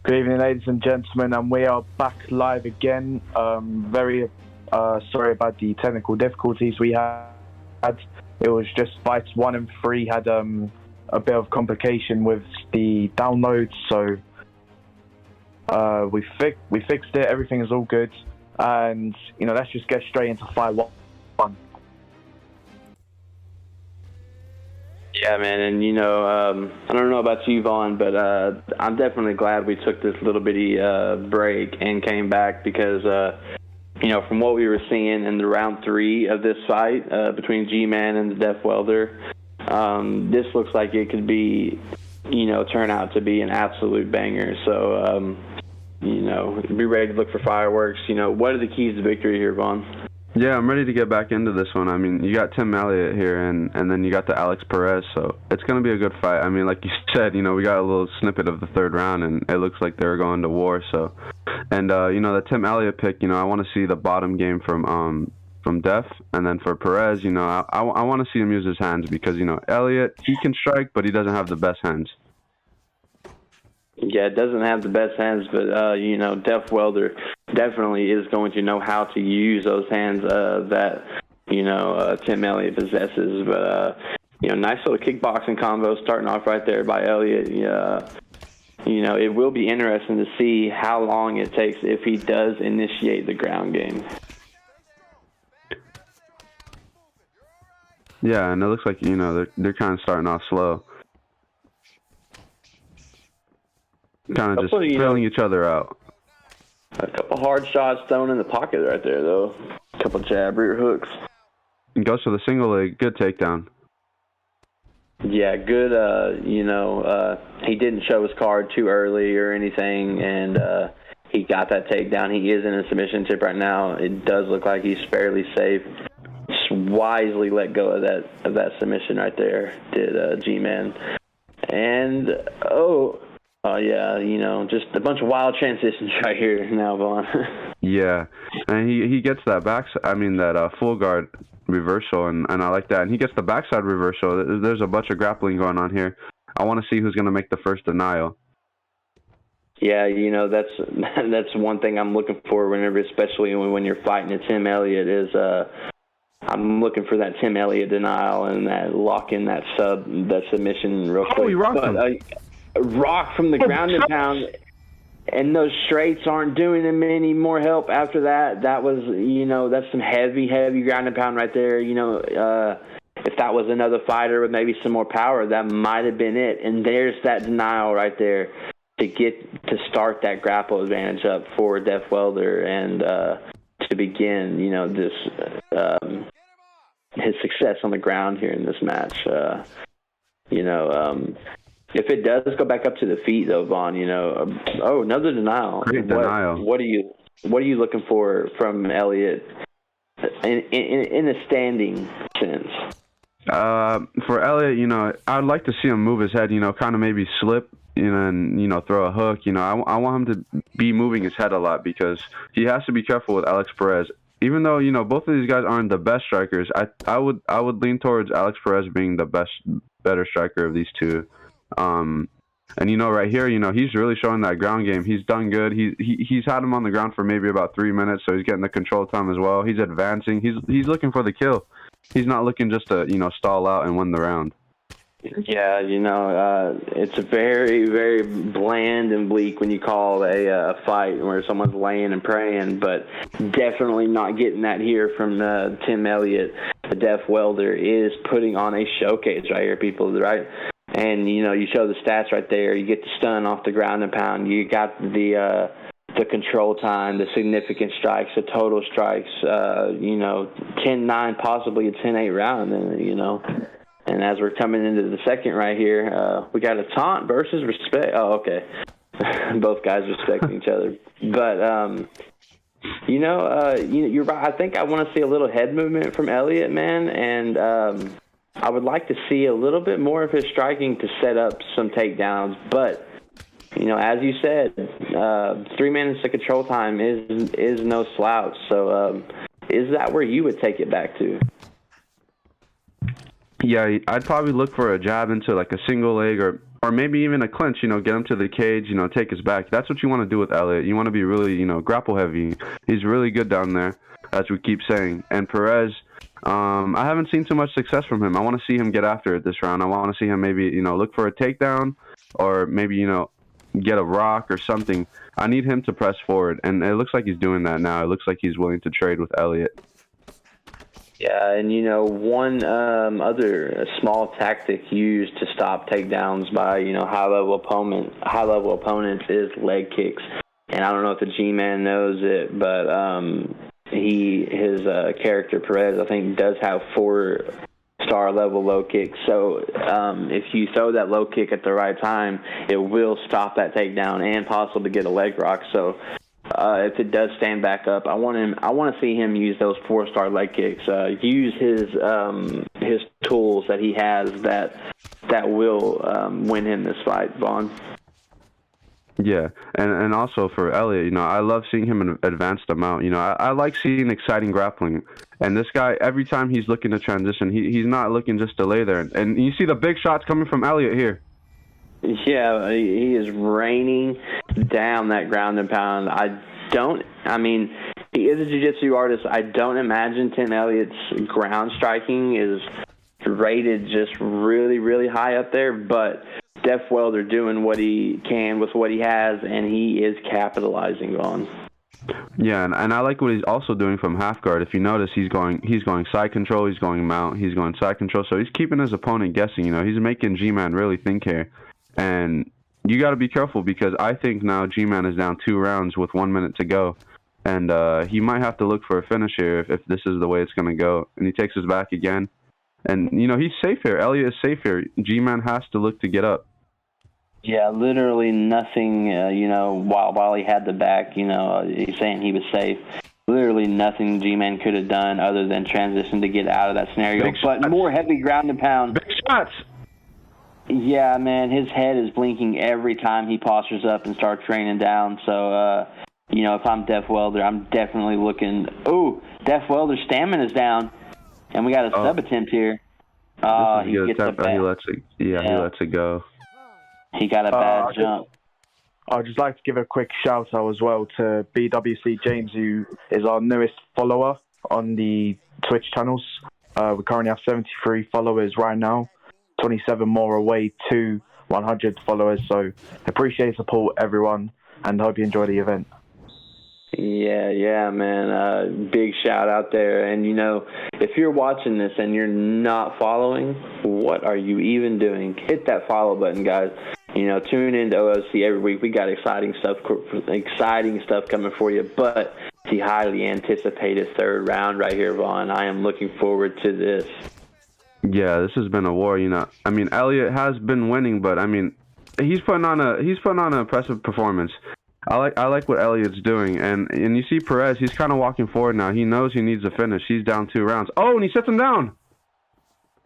Good evening, ladies and gentlemen, and we are back live again. Very sorry about the technical difficulties we had. It was just fights 1 and 3 had a bit of complication with the download, so we fixed it. Everything is all good, and let's just get straight into fight 1. Yeah, man, and I don't know about you, Vaughn, but I'm definitely glad we took this little bitty break and came back because, from what we were seeing in the round 3 of this fight between G-Man and the Deaf Welder, this looks like it could be, turn out to be an absolute banger. So, be ready to look for fireworks. What are the keys to victory here, Vaughn? Yeah, I'm ready to get back into this one. I mean, you got Tim Elliott here, and then you got the Alex Perez, so it's going to be a good fight. I mean, like you said, we got a little snippet of the third round, and it looks like they're going to war. So, and the Tim Elliott pick, I want to see the bottom game from Def, and then for Perez, I want to see him use his hands because Elliott, he can strike, but he doesn't have the best hands. Yeah, it doesn't have the best hands, but, Def Welder definitely is going to know how to use those hands that, Tim Elliott possesses. But, nice little kickboxing combo starting off right there by Elliott. It will be interesting to see how long it takes if he does initiate the ground game. Yeah, and it looks like, they're kind of starting off slow. Kind of just filling each other out. A couple hard shots thrown in the pocket right there, though. A couple jab rear hooks. And goes for the single leg. Good takedown. Yeah, good. He didn't show his card too early or anything, and he got that takedown. He is in a submission tip right now. It does look like he's fairly safe. Just wisely let go of that submission right there, did G-Man. And, just a bunch of wild transitions right here now, Vaughn. Yeah, and he gets that that full guard reversal, and I like that. And he gets the backside reversal. There's a bunch of grappling going on here. I want to see who's going to make the first denial. Yeah, that's one thing I'm looking for whenever, especially when you're fighting a Tim Elliott, is I'm looking for that Tim Elliott denial and that lock in that submission real quick. Oh, he rocked him. Rock from the ground and pound, and those straights aren't doing him any more help after that. That was, that's some heavy ground and pound right there. If that was another fighter with maybe some more power, that might have been it. And there's that denial right there to start that grapple advantage up for Def Welder and to begin, his success on the ground here in this match. If it does go back up to the feet, though, Vaughn, another denial. Great denial. What are you looking for from Elliott in a standing sense? For Elliott, I'd like to see him move his head, kind of maybe slip, and throw a hook. I want him to be moving his head a lot because he has to be careful with Alex Perez. Even though both of these guys aren't the best strikers, I would lean towards Alex Perez being the better striker of these two. And right here, he's really showing that ground game. He's done good. He's had him on the ground for maybe about 3 minutes, so he's getting the control time as well. He's advancing. He's looking for the kill. He's not looking just to stall out and win the round. Yeah, it's very, very bland and bleak when you call a fight where someone's laying and praying, but definitely not getting that here from Tim Elliott. The Def Welder is putting on a showcase right here, people, right? And, you show the stats right there. You get the stun off the ground and pound. You got the control time, the significant strikes, the total strikes, 10-9, possibly a 10-8 round, And as we're coming into the second right here, we got a taunt versus respect. Oh, okay. Both guys respecting each other. But, you're right. I think I want to see a little head movement from Elliott, man, and I would like to see a little bit more of his striking to set up some takedowns. But, as you said, 3 minutes of control time is no slouch. So is that where you would take it back to? Yeah, I'd probably look for a jab into like a single leg or maybe even a clinch, get him to the cage, take his back. That's what you want to do with Elliott. You want to be really, grapple heavy. He's really good down there, as we keep saying. And Perez, I haven't seen too much success from him. I want to see him get after it this round. I want to see him maybe, look for a takedown or maybe, get a rock or something. I need him to press forward, and it looks like he's doing that now. It looks like he's willing to trade with Elliott. Yeah, and one other small tactic used to stop takedowns by high-level opponents is leg kicks. And I don't know if the G-Man knows it, but his character Perez, I think, does have 4-star level low kicks. So if you throw that low kick at the right time, it will stop that takedown and possibly get a leg rock. So if it does stand back up, I want to see him use those 4-star leg kicks. Use his tools that he has that will win him this fight, Vaughn. Yeah, and also for Elliott, I love seeing him in advanced amount. I like seeing exciting grappling. And this guy, every time he's looking to transition, he's not looking just to lay there. And you see the big shots coming from Elliott here. Yeah, he is raining down that ground and pound. He is a jiu-jitsu artist. I don't imagine Tim Elliott's ground striking is rated just really, really high up there, but Def Welder doing what he can with what he has, and he is capitalizing on. Yeah, and I like what he's also doing from half guard. If you notice, he's going side control, he's going mount, he's going side control, so he's keeping his opponent guessing. He's making G-Man really think here. And you got to be careful because I think now G-Man is down 2 rounds with 1 minute to go. And he might have to look for a finish here if this is the way it's going to go. And he takes his back again. And, he's safe here. Elliott is safe here. G-Man has to look to get up. Yeah, literally nothing, while he had the back, he's saying he was safe. Literally nothing G-Man could have done other than transition to get out of that scenario. But more heavy ground and pound. Big shots! Yeah, man, his head is blinking every time he postures up and starts raining down. So, if I'm Def Welder, I'm definitely looking. Oh, Def Welder's stamina's down, and we got a sub attempt here. He gets a bad. He lets it go. He got a bad jump. I'd just like to give a quick shout out as well to BWC James, who is our newest follower on the Twitch channels. We currently have 73 followers right now. 27 more away to 100 followers, so appreciate support, everyone, and hope you enjoy the event. Yeah, man. Big shout out there. And, if you're watching this and you're not following, what are you even doing? Hit that follow button, guys. Tune in to OOC every week. We got exciting stuff coming for you, but the highly anticipated 3rd round right here, Vaughn. I am looking forward to this. Yeah, this has been a war. Elliott has been winning, but he's putting on an impressive performance. I like what Elliott's doing, and you see Perez. He's kind of walking forward now. He knows he needs a finish. He's down 2 rounds. Oh, and he sets him down.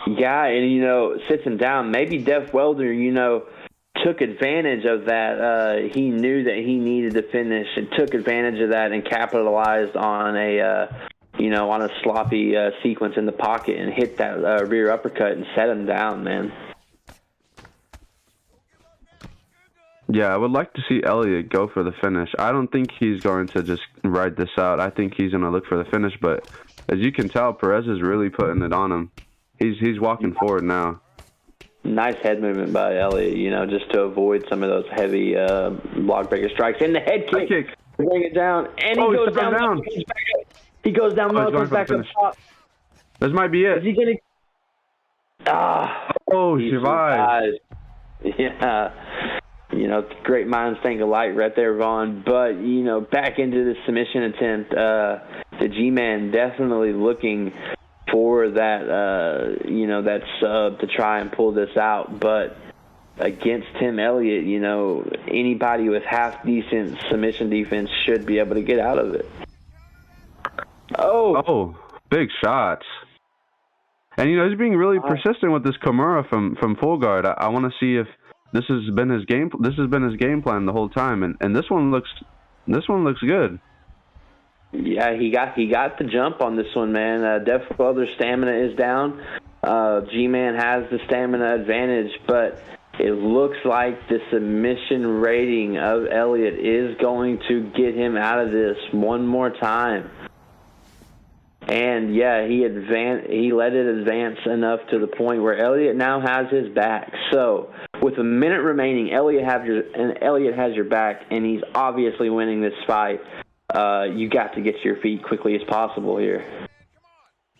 Yeah, and sits him down. Maybe Def Welder, took advantage of that. He knew that he needed to finish and took advantage of that and capitalized on on a sloppy sequence in the pocket and hit that rear uppercut and set him down, man. Yeah, I would like to see Elliott go for the finish. I don't think he's going to just ride this out. I think he's going to look for the finish, but as you can tell, Perez is really putting it on him. He's walking forward now. Nice head movement by Elliott, just to avoid some of those heavy block breaker strikes. And the head kick. Bring it down. And he goes down. He goes down low, comes back up top. This might be it. Is he going to... he survived. Yeah. Great minds think alike right there, Vaughn. But, back into the submission attempt, the G-Man definitely looking for that, that sub to try and pull this out. But against Tim Elliott, anybody with half-decent submission defense should be able to get out of it. Oh, big shots. And, he's being really persistent with this Kimura from full guard. I want to see if this has been his game plan the whole time, and this one looks good. Yeah, he got the jump on this one, man. Def Welder's stamina is down. G-Man has the stamina advantage, but it looks like the submission rating of Elliott is going to get him out of this one more time. And yeah, he let it advance enough to the point where Elliott now has his back. So with a minute remaining, Elliott has your back, and he's obviously winning this fight. You got to get to your feet quickly as possible here.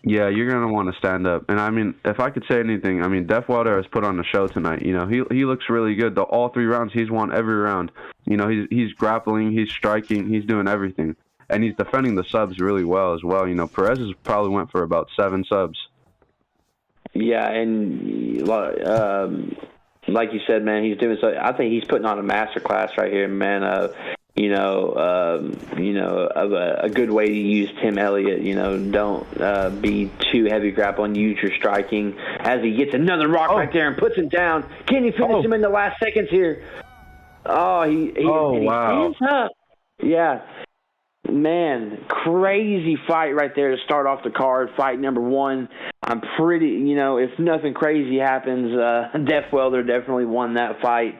Yeah, you're gonna want to stand up. And I mean, if I could say anything, I mean, Death Welder has put on the show tonight. You know, he looks really good. All 3 rounds, he's won every round. You know, he's grappling, he's striking, he's doing everything, and he's defending the subs really well as well. You know, Perez has probably went for about 7 subs. Yeah, and like you said, man, he's doing so. I think he's putting on a master class right here, man. Of a good way to use Tim Elliott. You know, don't be too heavy grappling. Use your striking. As he gets another rock right there and puts him down. Can he finish him in the last seconds here? He wow. stands up. Yeah. Man, crazy fight right there to start off the card. Fight number 1. I'm pretty, if nothing crazy happens, Death Welder definitely won that fight.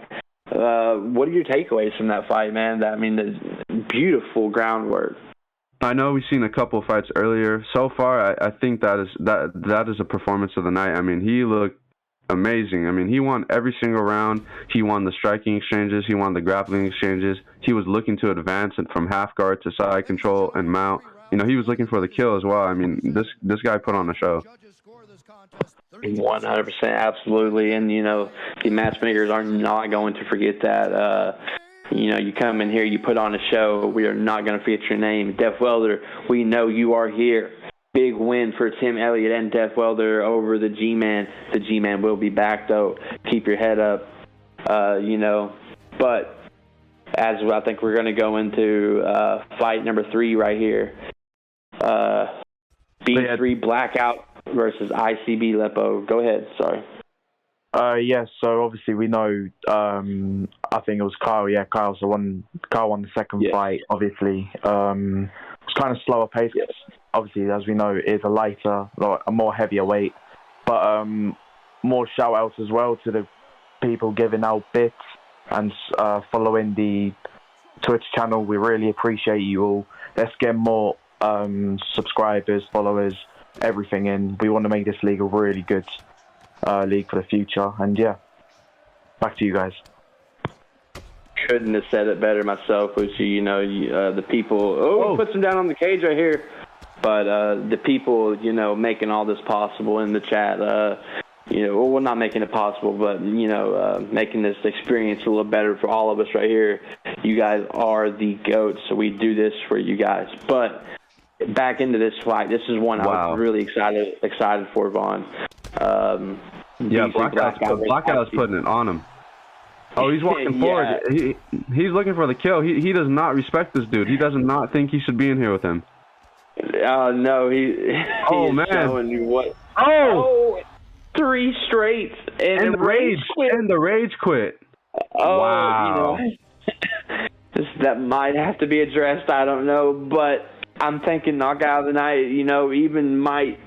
What are your takeaways from that fight, man? The beautiful groundwork. I know we've seen a couple of fights earlier. So far, I think that is a performance of the night. I mean, he looked amazing. I mean, he won every single round. He won the striking exchanges. He won the grappling exchanges. He was looking to advance it from half guard to side control and mount. You know, he was looking for the kill as well. I mean, this guy put on a show. 100%, absolutely. And, the matchmakers are not going to forget that. You come in here, you put on a show. We are not going to forget your name. Death Welder, we know you are here. Big win for Tim Elliott and Death Welder over the G-Man. The G-Man will be back, though. Keep your head up, But as I think we're going to go into fight number 3 right here. B3 Blackout versus ICB Lepo. Go ahead. Sorry. Yes. So obviously we know. I think it was Kyle. Yeah, Kyle won the second fight. Obviously, it was kind of slower pace. Yes. Obviously, as we know, it is a more heavier weight. But more shout outs as well to the people giving out bits and following the Twitch channel. We really appreciate you all. Let's get more subscribers, followers, everything in. We want to make this league a really good league for the future. And yeah, back to you guys. Couldn't have said it better myself. Which the people puts him down on the cage right here. But the people, making all this possible in the chat, well, not making it possible, but, making this experience a little better for all of us right here. You guys are the GOATs, so we do this for you guys. But back into this fight, this is one I was really excited for, Vaughn. Blackout's putting it on him. Oh, he's walking forward. He's looking for the kill. He does not respect this dude. He does not think he should be in here with him. No, he's showing you what. Oh, 3 straight and the rage quit. And the rage quit. Oh, wow. That might have to be addressed. I don't know, but I'm thinking knockout of the night. Even might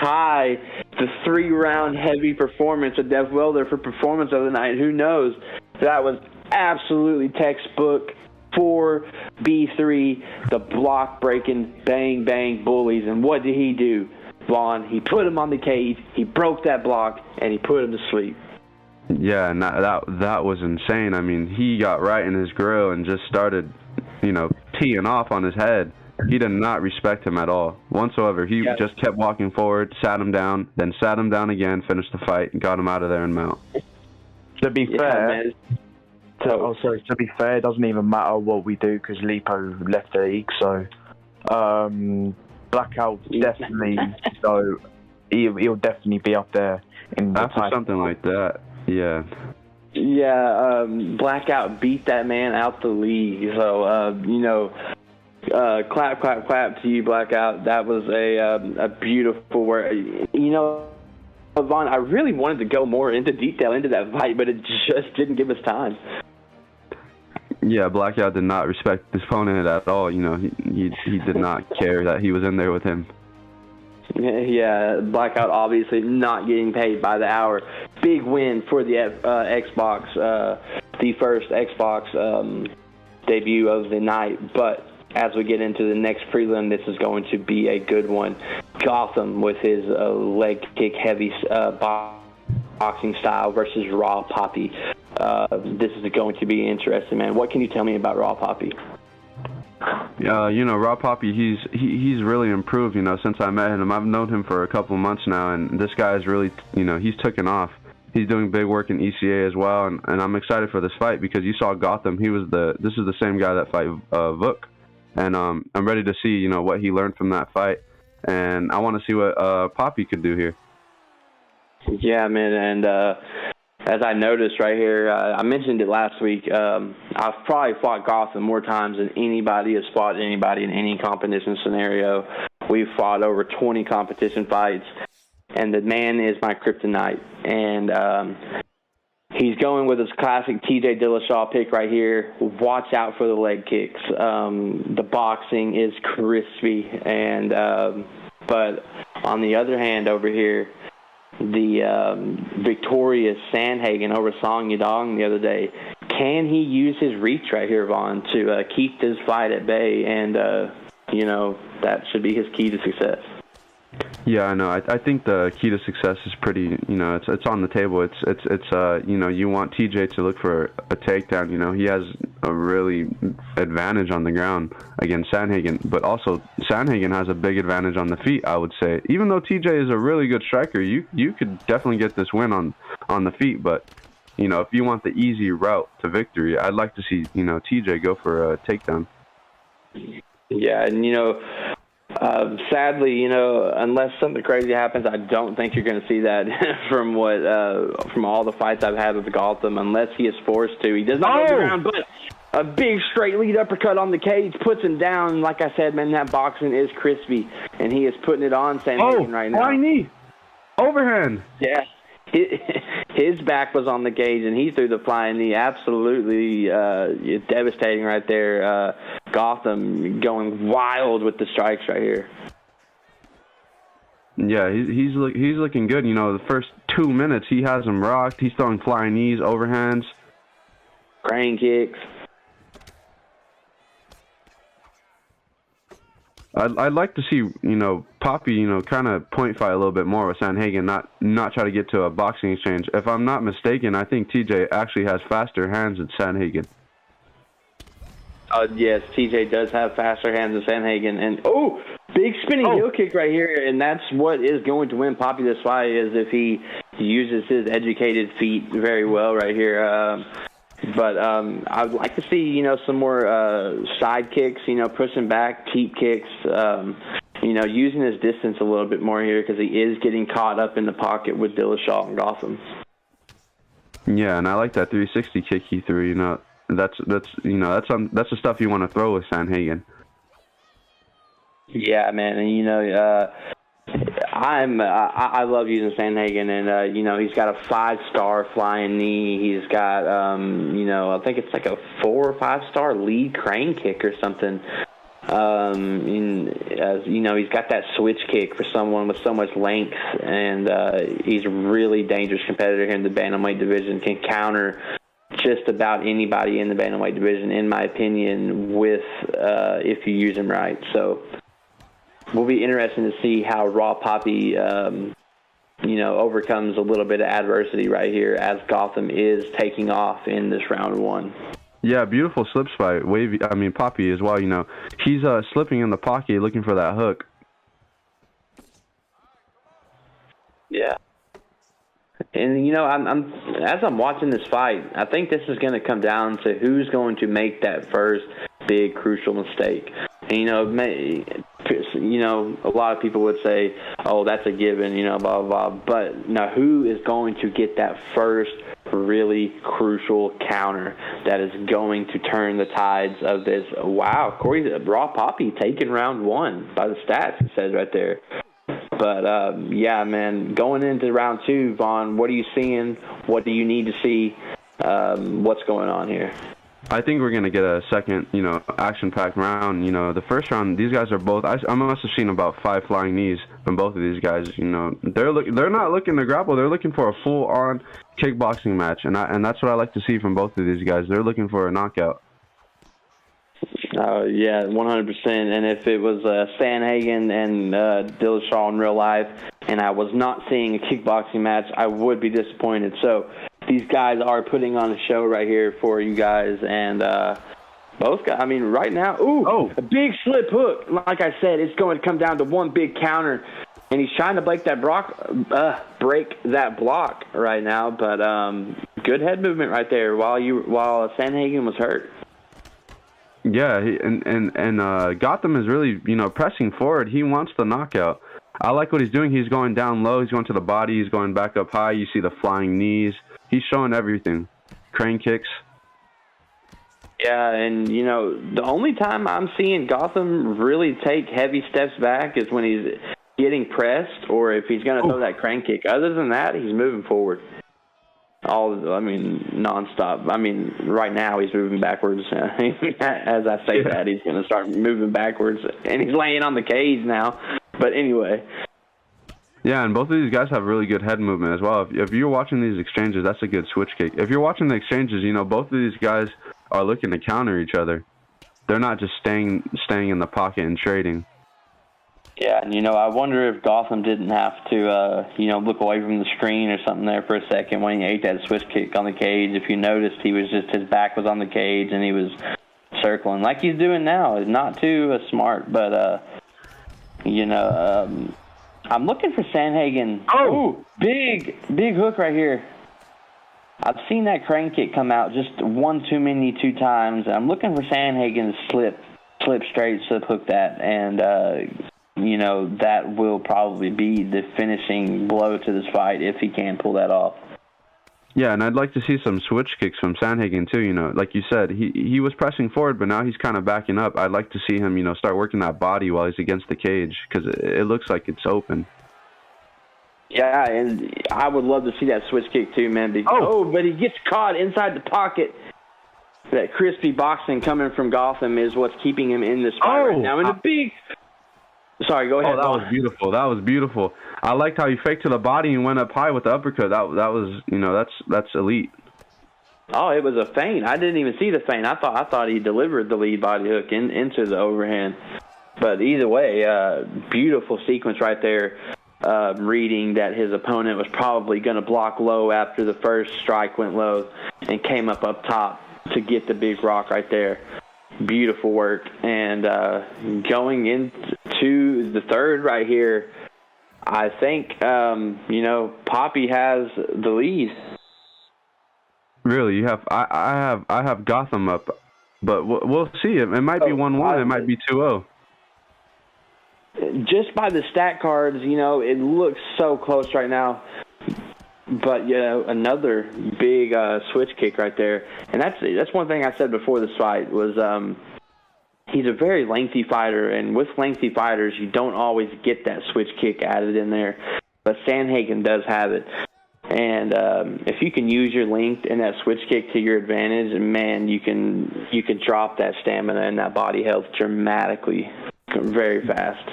tie the 3-round heavy performance of Death Welder for performance of the night. Who knows? That was absolutely textbook. For B3, the block-breaking, bang-bang bullies. And what did he do, Vaughn? He put him on the cage, he broke that block, and he put him to sleep. Yeah, and that was insane. I mean, he got right in his grill and just started, teeing off on his head. He did not respect him at all, whatsoever. He just kept walking forward, sat him down, then sat him down again, finished the fight, and got him out of there and mount. To be fair... To be fair, it doesn't even matter what we do because Lipo left the league. So Blackout definitely. So he'll definitely be up there in the after something like that. Yeah. Yeah, Blackout beat that man out the league. So clap to you, Blackout. That was a beautiful work. Vaughn, I really wanted to go more into detail into that fight, but it just didn't give us time. Yeah, Blackout did not respect his opponent at all. He did not care that he was in there with him. Yeah, Blackout obviously not getting paid by the hour. Big win for the Xbox, the first Xbox debut of the night. But as we get into the next prelim, this is going to be a good one. Gotham with his leg kick heavy boxing style versus Raw Poppy. This is going to be interesting, man. What can you tell me about Raw Poppy? Raw Poppy, he's really improved, since I met him. I've known him for a couple months now, and this guy is really, he's taken off. He's doing big work in ECA as well, and I'm excited for this fight because you saw Gotham. This is the same guy that fight Vuk, and I'm ready to see, what he learned from that fight, and I want to see what Poppy could do here. Yeah, man, and as I noticed right here, I mentioned it last week, I've probably fought Gotham more times than anybody has fought anybody in any competition scenario. We've fought over 20 competition fights, and the man is my kryptonite. And he's going with his classic TJ Dillashaw pick right here. Watch out for the leg kicks. The boxing is crispy, and but on the other hand over here, the victorious Sandhagen over Song Yadong the other day. Can he use his reach right here, Vaughn, to keep this fight at bay? And, that should be his key to success. Yeah, I know. I think the key to success is pretty, it's on the table. It's you want TJ to look for a takedown. He has a really advantage on the ground against Sandhagen, but also Sandhagen has a big advantage on the feet, I would say. Even though TJ is a really good striker, you could definitely get this win on the feet, but if you want the easy route to victory, I'd like to see, TJ go for a takedown. Yeah, and sadly, unless something crazy happens, I don't think you're going to see that from all the fights I've had with Gotham, unless he is forced to. He does not go to the ground, but a big straight lead uppercut on the cage puts him down. Like I said, man, that boxing is crispy, and he is putting it on Sandhagen right now. Flying knee. Overhand. Yeah. His back was on the cage, and he threw the flying knee. Absolutely devastating right there. Gotham going wild with the strikes right here. Yeah, he's looking good. The first 2 minutes, he has him rocked. He's throwing flying knees, overhands. Crane kicks. I'd like to see, Poppy, kind of point fight a little bit more with Sandhagen, not try to get to a boxing exchange. If I'm not mistaken, I think TJ actually has faster hands than Sandhagen. Yes, TJ does have faster hands than Sandhagen. And, big spinning heel kick right here. And that's what is going to win Poppy this fight, is if he uses his educated feet very well right here. But I'd like to see, some more side kicks, pushing back, keep kicks, using his distance a little bit more here because he is getting caught up in the pocket with Dillashaw and Gotham. Yeah, and I like that 360 kick he threw. That's the stuff you want to throw with Sandhagen. Yeah, man, and I love using Sandhagen, and he's got a 5-star flying knee. He's got I think it's like a 4 or 5-star lead crane kick or something. He's got that switch kick for someone with so much length, and he's a really dangerous competitor here in the bantamweight division. Can counter just about anybody in the bantamweight division, in my opinion, with if you use him right. So will be interesting to see how Raw Poppy, overcomes a little bit of adversity right here as Gotham is taking off in this round one. Yeah, beautiful slips by Poppy as well. He's slipping in the pocket, looking for that hook. Yeah. And I'm as I'm watching this fight, I think this is going to come down to who's going to make that first big crucial mistake. And, a lot of people would say, "Oh, that's a given," blah blah blah. But now, who is going to get that first really crucial counter that is going to turn the tides of this? Wow, Raw Poppy taking round one by the stats, it says right there. But, yeah, man, going into round two, Vaughn, what are you seeing? What do you need to see? What's going on here? I think we're going to get a second, action-packed round. The first round, these guys are both, I must have seen about 5 flying knees from both of these guys. You know, they're not looking to grapple. They're looking for a full-on kickboxing match, and that's what I like to see from both of these guys. They're looking for a knockout. Yeah, 100%. And if it was Sandhagen and Dillashaw in real life, and I was not seeing a kickboxing match, I would be disappointed. So these guys are putting on a show right here for you guys, and both guys. I mean, right now, a big slip hook. Like I said, it's going to come down to one big counter, and he's trying to break that block right now. But good head movement right there while Sandhagen was hurt. Yeah, and Gotham is really, you know, pressing forward. He wants the knockout. I like what he's doing. He's going down low. He's going to the body. He's going back up high. You see the flying knees. He's showing everything. Crane kicks. Yeah, and, you know, the only time I'm seeing Gotham really take heavy steps back is when he's getting pressed or if he's going to throw that crane kick. Other than that, he's moving forward. Nonstop. I mean, right now he's moving backwards. As I say that, he's going to start moving backwards, and he's laying on the cage now. But anyway. Yeah, and both of these guys have really good head movement as well. If you're watching these exchanges, that's a good switch kick. If you're watching the exchanges, you know, both of these guys are looking to counter each other. They're not just staying in the pocket and trading. Yeah, and, you know, I wonder if Gotham didn't have to, look away from the screen or something there for a second when he ate that switch kick on the cage. If you noticed, his back was on the cage and he was circling like he's doing now. It's not too smart, but, I'm looking for Sandhagen. Oh, big hook right here. I've seen that crane kick come out just one too many 2 times. I'm looking for Sandhagen to slip straight, slip hook that, and, that will probably be the finishing blow to this fight if he can pull that off. Yeah, and I'd like to see some switch kicks from Sandhagen too. You know, like you said, he was pressing forward, but now he's kind of backing up. I'd like to see him, start working that body while he's against the cage because it looks like it's open. Yeah, and I would love to see that switch kick too, man. But he gets caught inside the pocket. That crispy boxing coming from Gotham is what's keeping him in this fight right now. And Sorry, go ahead. Oh, that was beautiful. I liked how he faked to the body and went up high with the uppercut. That was, that's elite. Oh, it was a feint. I didn't even see the feint. I thought he delivered the lead body hook into the overhand. But either way, beautiful sequence right there, reading that his opponent was probably going to block low after the first strike went low and came up top to get the big rock right there. Beautiful work. And going into the third right here, I think, Poppy has the lead. Really? I have Gotham up, but we'll see. It might be 1-1. It might be 2-0. Just by the stat cards, it looks so close right now. But, another big switch kick right there. And that's one thing I said before this fight was he's a very lengthy fighter. And with lengthy fighters, you don't always get that switch kick added in there. But Sandhagen does have it. And if you can use your length and that switch kick to your advantage, man, you can drop that stamina and that body health dramatically very fast.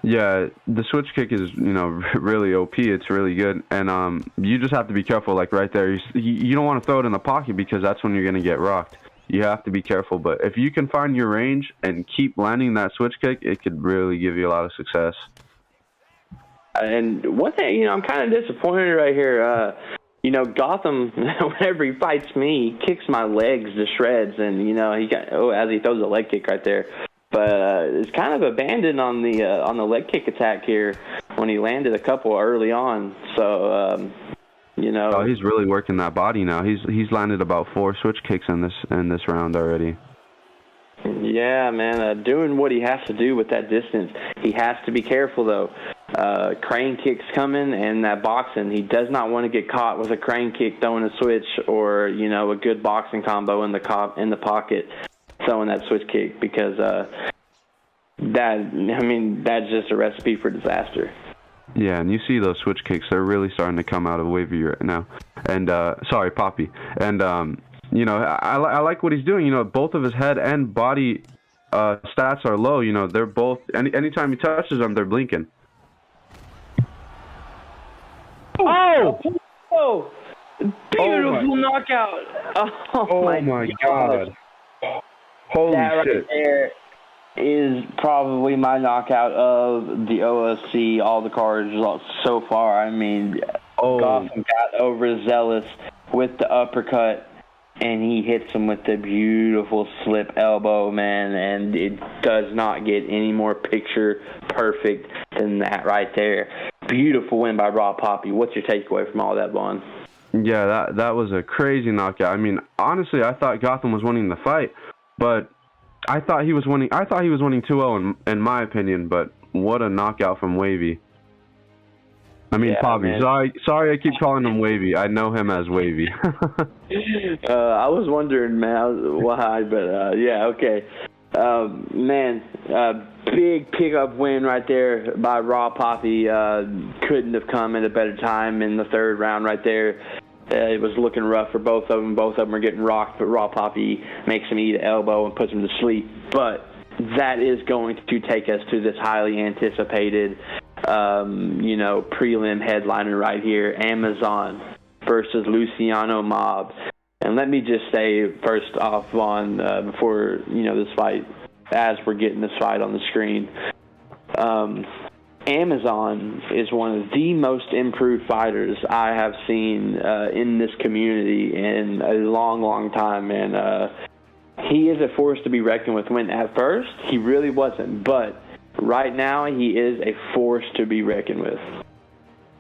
Yeah, the switch kick is, really OP. It's really good. And you just have to be careful, like right there. You don't want to throw it in the pocket because that's when you're going to get rocked. You have to be careful. But if you can find your range and keep landing that switch kick, it could really give you a lot of success. And one thing, I'm kind of disappointed right here. Gotham, whenever he fights me, he kicks my legs to shreds. And, as he throws a leg kick right there. But it's kind of abandoned on the leg kick attack here when he landed a couple early on. So, Oh, he's really working that body now. He's landed about 4 switch kicks in this round already. Yeah, man, doing what he has to do with that distance. He has to be careful though. Crane kicks coming and that boxing. He does not want to get caught with a crane kick throwing a switch or a good boxing combo in the pocket. Throwing that switch kick because that's just a recipe for disaster. Yeah, and you see those switch kicks, they're really starting to come out of Wavy right now. And sorry, Poppy. And I like what he's doing. Both of his head and body stats are low. They're both anytime he touches them, they're blinking. Oh! Beautiful knockout! Oh my God! Holy that right shit! There is probably my knockout of the OSC, all the cards so far. I mean, Gotham got overzealous with the uppercut, and he hits him with the beautiful slip elbow, man, and it does not get any more picture perfect than that right there. Beautiful win by Rob Poppy. What's your takeaway from all that, Vaughn? Yeah, that was a crazy knockout. I mean, honestly, I thought Gotham was winning the fight, but I thought he was winning 2-0 in my opinion, but what a knockout from Wavy. I mean, Poppy. Sorry I keep calling him Wavy. I know him as Wavy. I was wondering, man, why, but yeah, okay. Big pickup win right there by Rob Poppy. Couldn't have come at a better time in the third round right there. It was looking rough for both of them. Both of them are getting rocked, but Rob Poppy makes him eat an elbow and puts him to sleep. But that is going to take us to this highly anticipated, prelim headliner right here, Amazon versus Luciano Mob. And let me just say, first off, Vaughn, before, this fight, as we're getting this fight on the screen, Amazon is one of the most improved fighters I have seen in this community in a long, long time. And he is a force to be reckoned with. When at first, he really wasn't. But right now, he is a force to be reckoned with.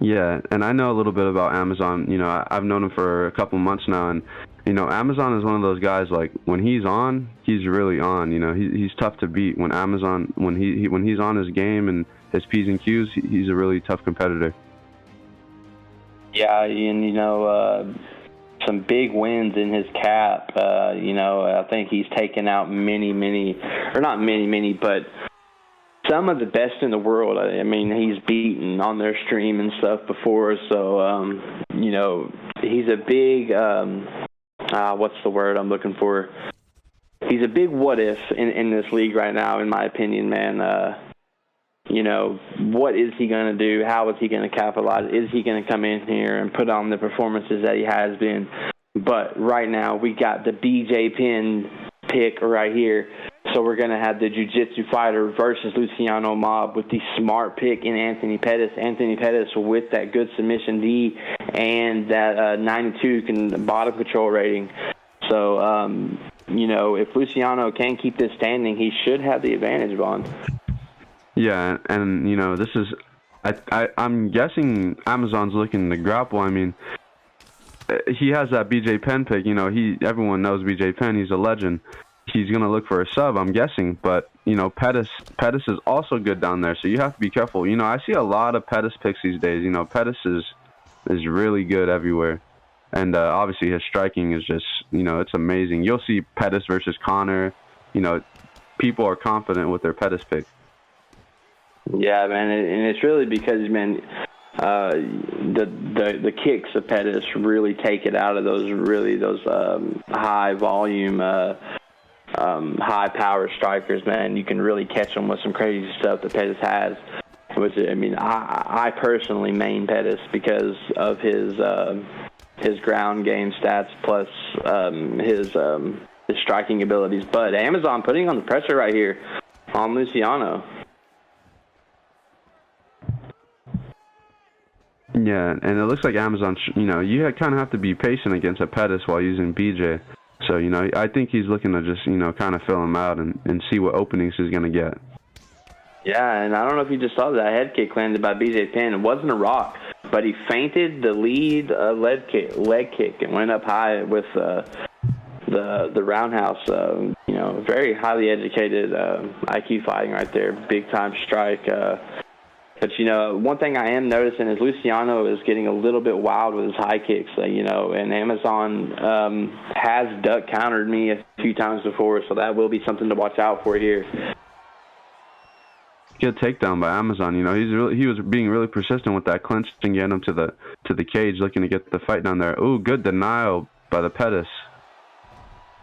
Yeah, and I know a little bit about Amazon. I've known him for a couple months now, and Amazon is one of those guys, like, when he's on, he's really on. He's tough to beat. When he's on his game and his P's and Q's, he's a really tough competitor. Yeah, and some big wins in his cap. I think he's taken out but some of the best in the world. I mean, he's beaten on their stream and stuff before. So, he's a big, what's the word I'm looking for? He's a big what if in this league right now, in my opinion, man. What is he going to do? How is he going to capitalize? Is he going to come in here and put on the performances that he has been? But right now, we got the BJ Penn pick right here. So we're going to have the jiu-jitsu fighter versus Luciano Mob with the smart pick in Anthony Pettis. Anthony Pettis with that good submission D and that 92 bottom control rating. So, if Luciano can keep this standing, he should have the advantage, Vaughn. Yeah, and this is, I'm guessing Amazon's looking to grapple. I mean, he has that BJ Penn pick. Everyone knows BJ Penn. He's a legend. He's gonna look for a sub, I'm guessing. But Pettis is also good down there, so you have to be careful. I see a lot of Pettis picks these days. Pettis is really good everywhere, and obviously his striking is just it's amazing. You'll see Pettis versus Connor. People are confident with their Pettis pick. Yeah, man, and it's really because, man, the kicks of Pettis really take it out of those high volume, high power strikers, man. You can really catch them with some crazy stuff that Pettis has. Which, I mean, I personally main Pettis because of his ground game stats plus his striking abilities. But Amazon putting on the pressure right here on Luciano. Yeah, and it looks like Amazon, you kind of have to be patient against a Pettis while using BJ. So, I think he's looking to just, kind of fill him out and see what openings he's going to get. Yeah, and I don't know if you just saw that head kick landed by BJ Penn. It wasn't a rock, but he feinted the lead leg kick and went up high with the roundhouse. Very highly educated IQ fighting right there. Big-time strike. But, one thing I am noticing is Luciano is getting a little bit wild with his high kicks, and Amazon has duck countered me a few times before, so that will be something to watch out for here. Good takedown by Amazon. He was being really persistent with that clinch and getting him to the cage, looking to get the fight down there. Ooh, good denial by the Pettis.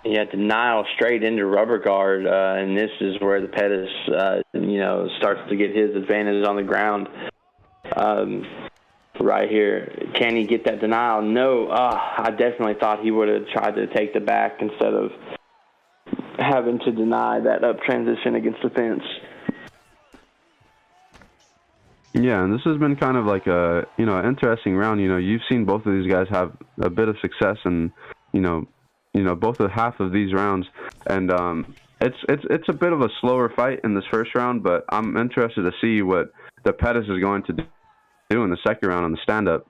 Yeah, denial straight into rubber guard, and this is where the Pettis, starts to get his advantage on the ground. right here. Can he get that denial? No. I definitely thought he would have tried to take the back instead of having to deny that up transition against the fence. Yeah, and this has been kind of like a interesting round. You've seen both of these guys have a bit of success in both of half of these rounds, and it's a bit of a slower fight in this first round. But I'm interested to see what the Pettis is going to do in the second round on the stand-up.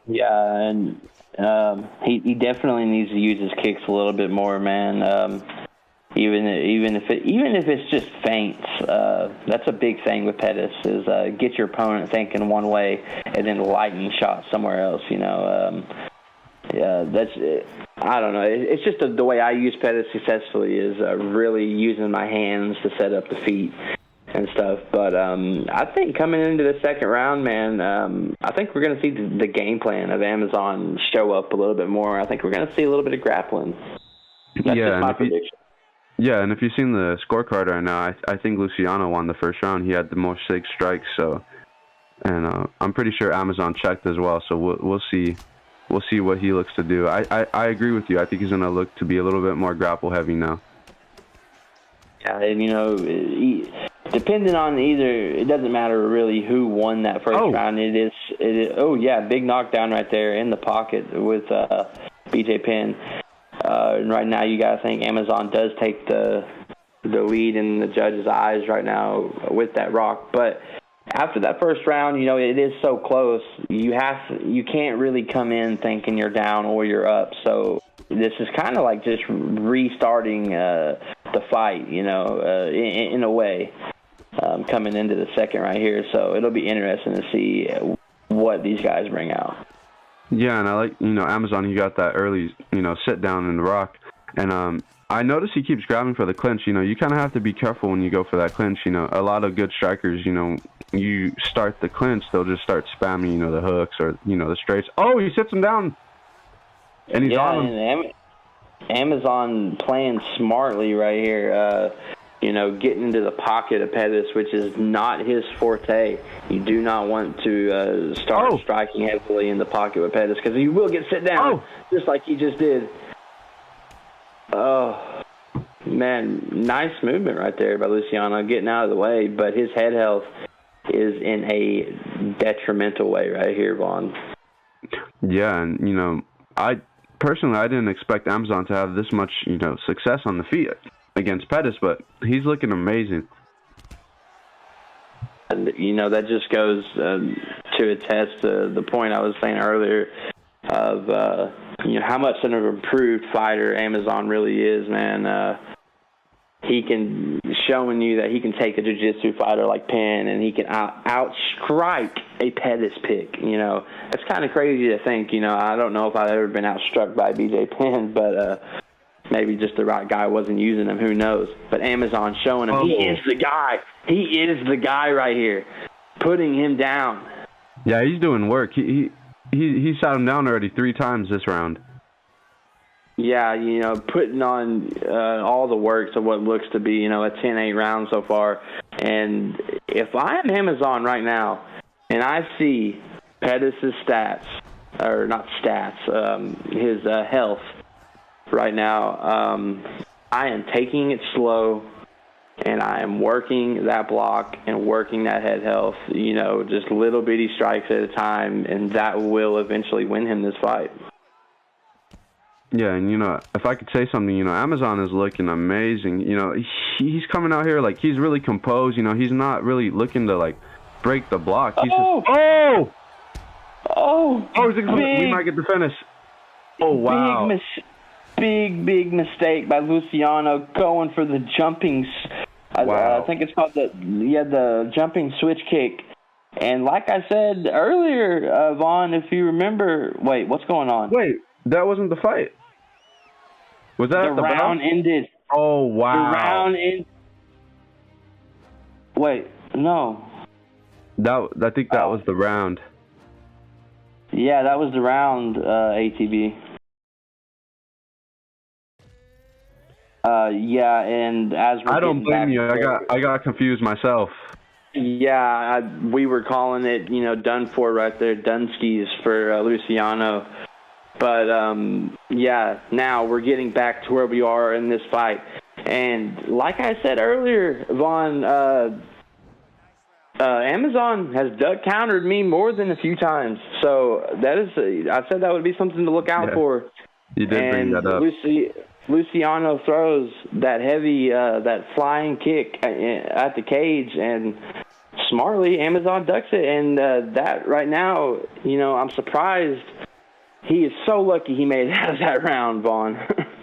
Yeah, and he definitely needs to use his kicks a little bit more, man. Even if it's just feints, that's a big thing with Pettis is get your opponent thinking one way and then lighten shot somewhere else. Yeah, that's I don't know. It's just the way I use Pettis successfully is really using my hands to set up the feet and stuff. But I think coming into the second round, man, I think we're going to see the game plan of Amazon show up a little bit more. I think we're going to see a little bit of grappling. That's just my prediction. Yeah, and if you've seen the scorecard right now, I think Luciano won the first round. He had the most 6 strikes, and I'm pretty sure Amazon checked as well. So we'll see what he looks to do. I agree with you. I think he's going to look to be a little bit more grapple heavy now. Yeah, and depending on it doesn't matter really who won that first round. It is. Oh yeah, big knockdown right there in the pocket with BJ Penn. And right now, you got to think Amazon does take the lead in the judge's eyes right now with that rock. But after that first round, it is so close. You can't really come in thinking you're down or you're up. So this is kind of like just restarting the fight, in a way, coming into the second right here. So it'll be interesting to see what these guys bring out. Yeah, and I like, Amazon, he got that early, sit down in the rock. And I notice he keeps grabbing for the clinch. You kind of have to be careful when you go for that clinch. A lot of good strikers, you start the clinch, they'll just start spamming, the hooks or, the straights. Oh, he sits him down. And he's on him. And Amazon playing smartly right here. Getting into the pocket of Pettis, which is not his forte. You do not want to start striking heavily in the pocket with Pettis because he will get sit down, just like he just did. Oh, man, nice movement right there by Luciano, getting out of the way, but his head health is in a detrimental way right here, Vaughn. Yeah, and, I didn't expect Amazon to have this much, success on the feet against Pettis, but he's looking amazing. And, that just goes to attest to the point I was saying earlier of, how much of an improved fighter Amazon really is, man. He can, showing you that he can take a jiu-jitsu fighter like Penn and he can outstrike a Pettis pick, It's kind of crazy to think, I don't know if I've ever been outstruck by BJ Penn, but maybe just the right guy wasn't using him. Who knows? But Amazon showing him he is the guy. He is the guy right here, putting him down. Yeah, he's doing work. He shot him down already 3 times this round. Yeah, putting on all the work of what looks to be, a 10-8 round so far. And if I'm Amazon right now and I see Pettis' stats, or not stats, his health, right now, I am taking it slow, and I am working that block and working that head health, just little bitty strikes at a time, and that will eventually win him this fight. Yeah, and, if I could say something, Amazon is looking amazing. He's coming out here like he's really composed. He's not really looking to, like, break the block. He's we might get the finish. Oh, wow. Big mistake by Luciano going for the jumping. Wow. I think it's called the jumping switch kick. And like I said earlier, Vaughn, if you remember, wait, what's going on? Wait, that wasn't the fight. Was that the round bell? ended? Oh, wow. The round ended. Wait, no. I think that was the round. Yeah, that was the round, ATB. Yeah, and as we're I don't blame you. I got confused myself. Yeah, we were calling it, done for right there, Dunskies for Luciano. But, yeah, now we're getting back to where we are in this fight. And like I said earlier, Vaughn, Amazon has duck countered me more than a few times. So I said that would be something to look out for. You did bring that up. Luciano throws that heavy, that flying kick at the cage, and smartly Amazon ducks it. And that right now, I'm surprised. He is so lucky he made it out of that round, Vaughn.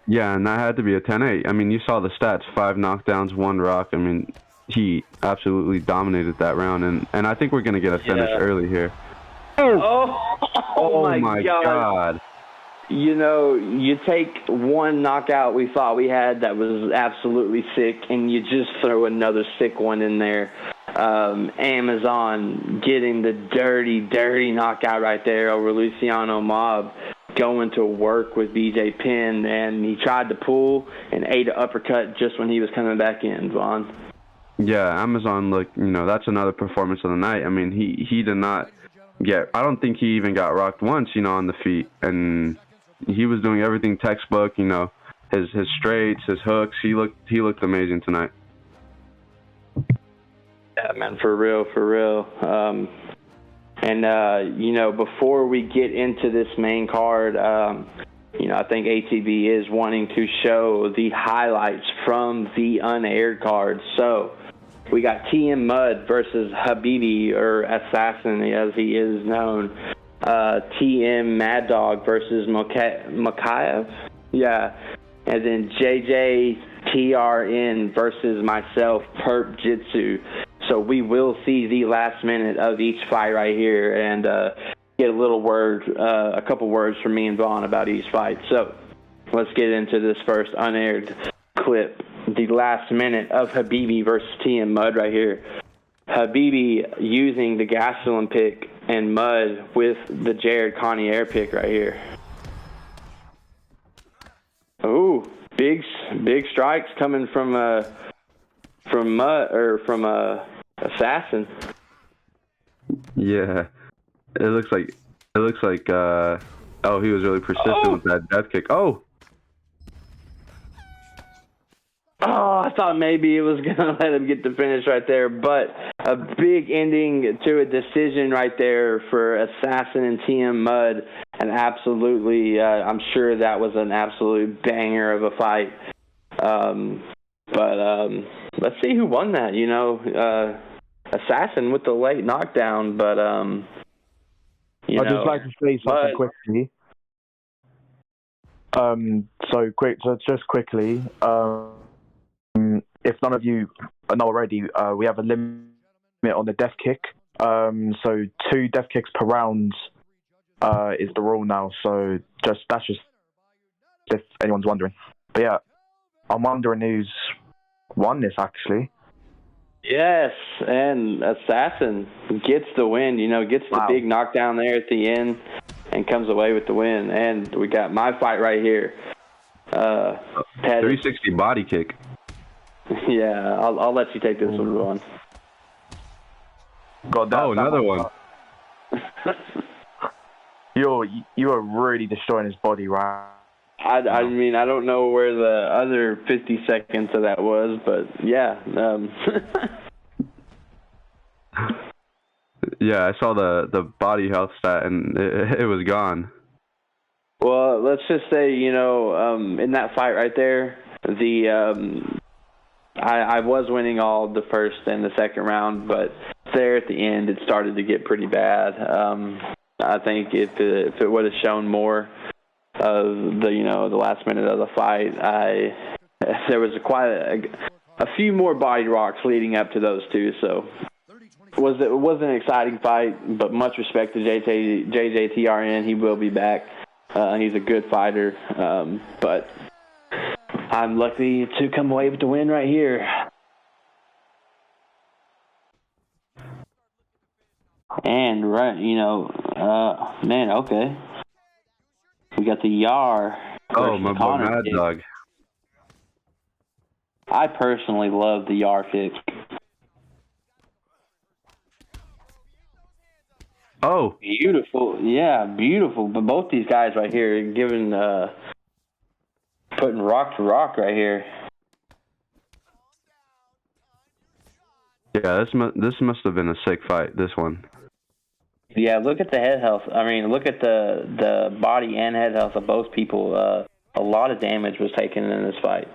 Yeah, and that had to be a 10-8. I mean, you saw the stats, 5 knockdowns, 1 rock. I mean, he absolutely dominated that round, and I think we're going to get a finish early here. Oh my God. You take one knockout we thought we had that was absolutely sick, and you just throw another sick one in there. Amazon getting the dirty, dirty knockout right there over Luciano Mob, going to work with BJ Penn, and he tried to pull and ate an uppercut just when he was coming back in, Vaughn. Yeah, Amazon looked, that's another performance of the night. I mean, he did not I don't think he even got rocked once, on the feet, and he was doing everything textbook, his straights, his hooks. He looked amazing tonight. Yeah, man, for real. Before we get into this main card, I think ATV is wanting to show the highlights from the unaired card. So we got TM Mud versus Habibi, or Assassin as he is known. TM Mad Dog versus Makayev. Yeah. And then JJTRN versus myself, Perp Jitsu. So we will see the last minute of each fight right here and get a couple words from me and Vaughn about each fight. So let's get into this first unaired clip. The last minute of Habibi versus TM Mud right here. Habibi using the Gastelum pick and Mud with the Jared Connor pick right here. Ooh, big strikes coming from Mud or from Assassin. Yeah, it looks like he was really persistent with that death kick. Oh, I thought maybe it was going to let him get the finish right there, but a big ending to a decision right there for Assassin and TM Mud, and absolutely, I'm sure that was an absolute banger of a fight. But let's see who won that, Assassin with the late knockdown, but, I'd just like to say something quickly. Just quickly, if none of you know already, we have a limit on the death kick. So 2 death kicks per round is the rule now. So that's just if anyone's wondering. But yeah, I'm wondering who's won this actually. Yes, and Assassin gets the win. Gets the big knockdown there at the end and comes away with the win. And we got my fight right here. 360 body kick. Yeah, I'll let you take this one, Vaughn. Another one. You are really destroying his body, right? I mean, I don't know where the other 50 seconds of that was, but yeah. Yeah, I saw the body health stat, and it was gone. Well, let's just say, in that fight right there, I was winning all the first and the second round, but there at the end it started to get pretty bad. I think if it would have shown more of the last minute of the fight, there was quite a few more body rocks leading up to those two. So it was an exciting fight, but much respect to JJTRN. He will be back. He's a good fighter, but I'm lucky to come away with the win right here. And okay. We got the Yar. Oh, my boy, Mad Dog. I personally love the Yar pick. Oh, Beautiful. Yeah, beautiful. But both these guys right here putting rock to rock right here. yeah, this must have been a sick fight, this one. Yeah, look at the head health. I mean, look at the body and head health of both people. A lot of damage was taken in this fight.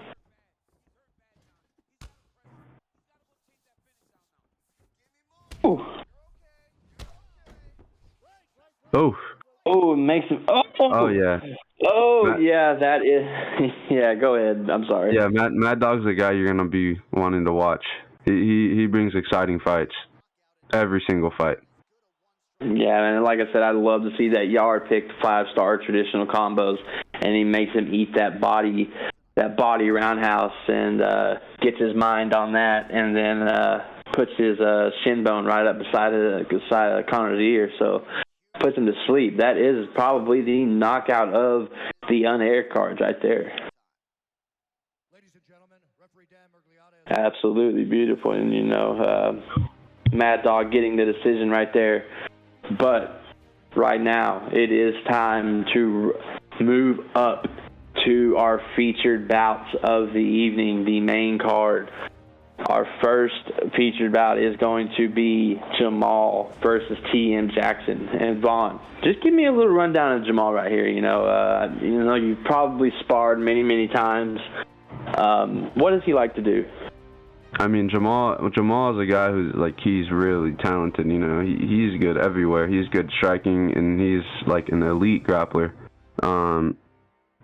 Ooh. Oh. Oh, it makes him. Oh, yeah. Oh, yeah, that is. Yeah, go ahead. I'm sorry. Yeah, Mad Dog's the guy you're gonna be wanting to watch. He brings exciting fights, every single fight. Yeah, and like I said, I'd love to see that Yard pick 5-star traditional combos, and he makes him eat that body roundhouse, and gets his mind on that, and then puts his shin bone right up beside of Conor's ear, so puts him to sleep. That is probably the knockout of the unaired cards right there. Absolutely beautiful, and Mad Dog getting the decision right there. But right now, it is time to move up to our featured bouts of the evening, the main card. Our first featured bout is going to be Jamal versus TM Jackson. And Vaughn, just give me a little rundown of Jamal right here. You've probably sparred many, many times. What does he like to do? I mean, Jamal is a guy who's he's really talented. He's good everywhere. He's good striking, and he's like an elite grappler.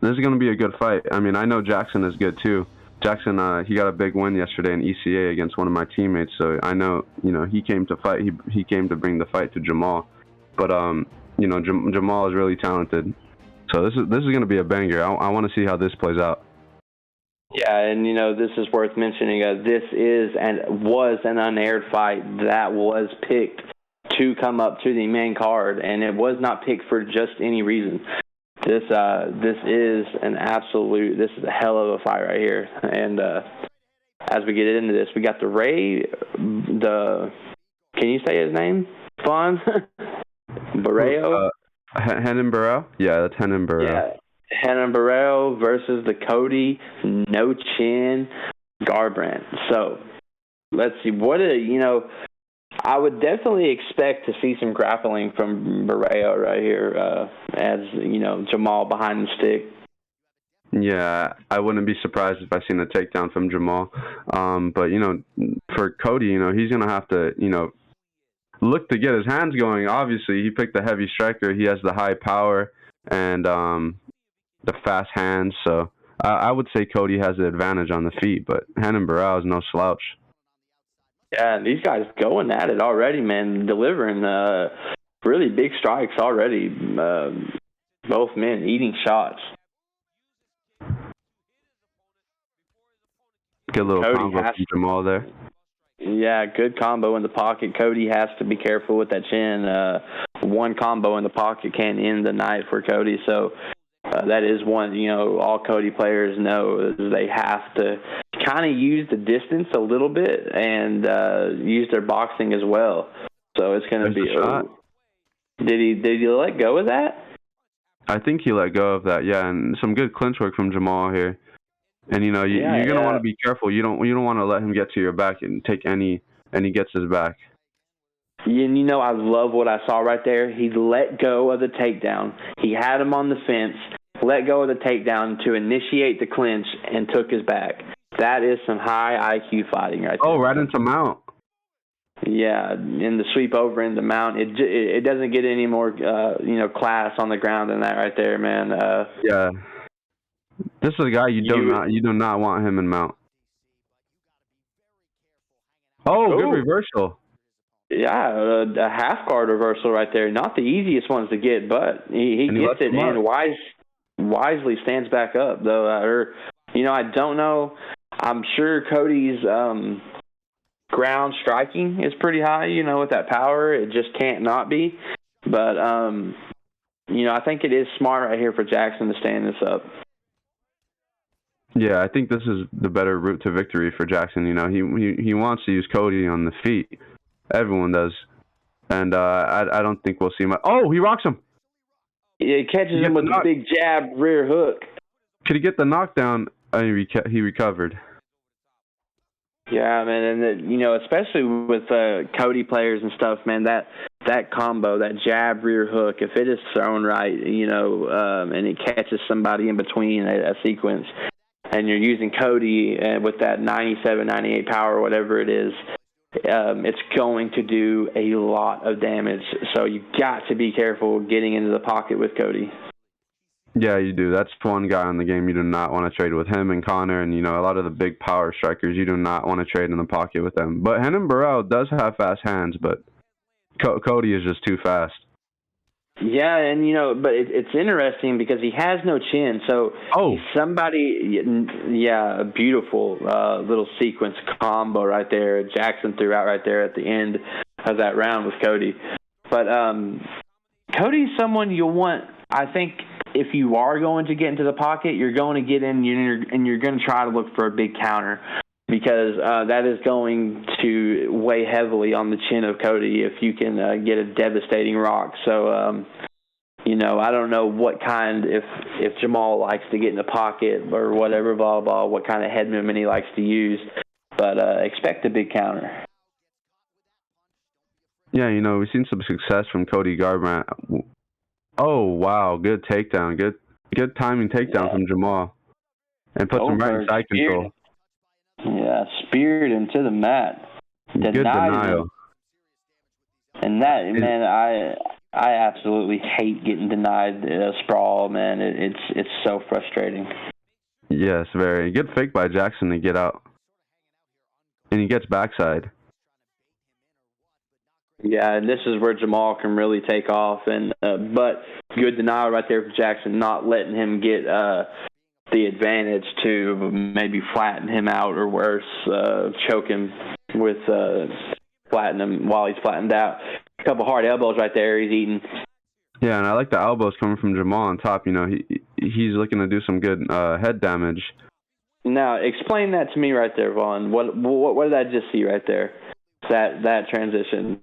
This is gonna be a good fight. I mean, I know Jackson is good too. Jackson, he got a big win yesterday in ECA against one of my teammates, so I know, he came to fight. He came to bring the fight to Jamal, but Jamal is really talented. So this is gonna be a banger. I want to see how this plays out. Yeah, and this is worth mentioning. This is and was an unaired fight that was picked to come up to the main card, and it was not picked for just any reason. This is a hell of a fight right here. And as we get into this, we got can you say his name? Vaughn? Barreo? Renan Barão? Yeah, that's Renan Barão. Yeah. Renan Barreo versus the Cody No Chin Garbrandt. So let's see. I would definitely expect to see some grappling from Barreo right here, as Jamal behind the stick. Yeah, I wouldn't be surprised if I seen a takedown from Jamal. But for Cody, he's gonna have to look to get his hands going. Obviously, he picked the heavy striker. He has the high power and the fast hands. So I would say Cody has the advantage on the feet, but Renan Barão is no slouch. Yeah, and these guys going at it already, man, delivering really big strikes already. Both men eating shots. Good little combo from Jamal there. Yeah, good combo in the pocket. Cody has to be careful with that chin. One combo in the pocket can end the night for Cody, so that is one, all Cody players know is they have to kind of use the distance a little bit and use their boxing as well. So it's going to be. Did he let go of that? I think he let go of that. Yeah, and some good clinch work from Jamal here. And you're going to want to be careful. You don't want to let him get to your back and take any, and he gets his back. And I love what I saw right there. He let go of the takedown. He had him on the fence, let go of the takedown to initiate the clinch, and took his back. That is some high IQ fighting right there. Oh, right into mount. Yeah, in the sweep over in the mount. It doesn't get any more class on the ground than that right there, man. Yeah. This is a guy you do not want him in mount. Oh, good reversal. Yeah, a half guard reversal right there. Not the easiest ones to get, but he gets it and wisely stands back up, though. I don't know. I'm sure Cody's ground striking is pretty high, with that power. It just can't not be. But, I think it is smart right here for Jackson to stand this up. Yeah, I think this is the better route to victory for Jackson. He wants to use Cody on the feet. Everyone does. and I don't think we'll see much. Oh, he rocks him. Yeah, he catches him with a big jab rear hook. Could he get the knockdown? He recovered. Yeah, man, and especially with Cody players and stuff, man, that combo, that jab rear hook, if it is thrown right, and it catches somebody in between a sequence, and you're using Cody with that 97, 98 power, whatever it is, it's going to do a lot of damage. So you got to be careful getting into the pocket with Cody. Yeah, you do. That's one guy in the game you do not want to trade with, him and Connor, and a lot of the big power strikers. You do not want to trade in the pocket with them. But Renan Barão does have fast hands, but Cody is just too fast. Yeah, and but it's interesting because he has no chin. So somebody, a beautiful little sequence combo right there. Jackson threw out right there at the end of that round with Cody. But Cody's someone you'll want. I think if you are going to get into the pocket, you're going to get in and you're going to try to look for a big counter, because that is going to weigh heavily on the chin of Cody if you can get a devastating rock. So, I don't know what kind, if Jamal likes to get in the pocket or whatever, blah, what kind of head movement he likes to use, but expect a big counter. Yeah, we've seen some success from Cody Garbrandt. Oh, wow, good takedown. Good timing takedown from Jamal. And puts him right in side control. Yeah, speared him to the mat. Good denial. Him. And that, man, I absolutely hate getting denied a sprawl, man. It's so frustrating. Yes, very. Good fake by Jackson to get out. And he gets backside. Yeah, and this is where Jamal can really take off. And but good denial right there for Jackson, not letting him get the advantage to maybe flatten him out or worse, choke him with flatten him while he's flattened out. A couple hard elbows right there he's eating. Yeah, and I like the elbows coming from Jamal on top. He's looking to do some good head damage. Now, explain that to me right there, Vaughn. What did I just see right there? That transition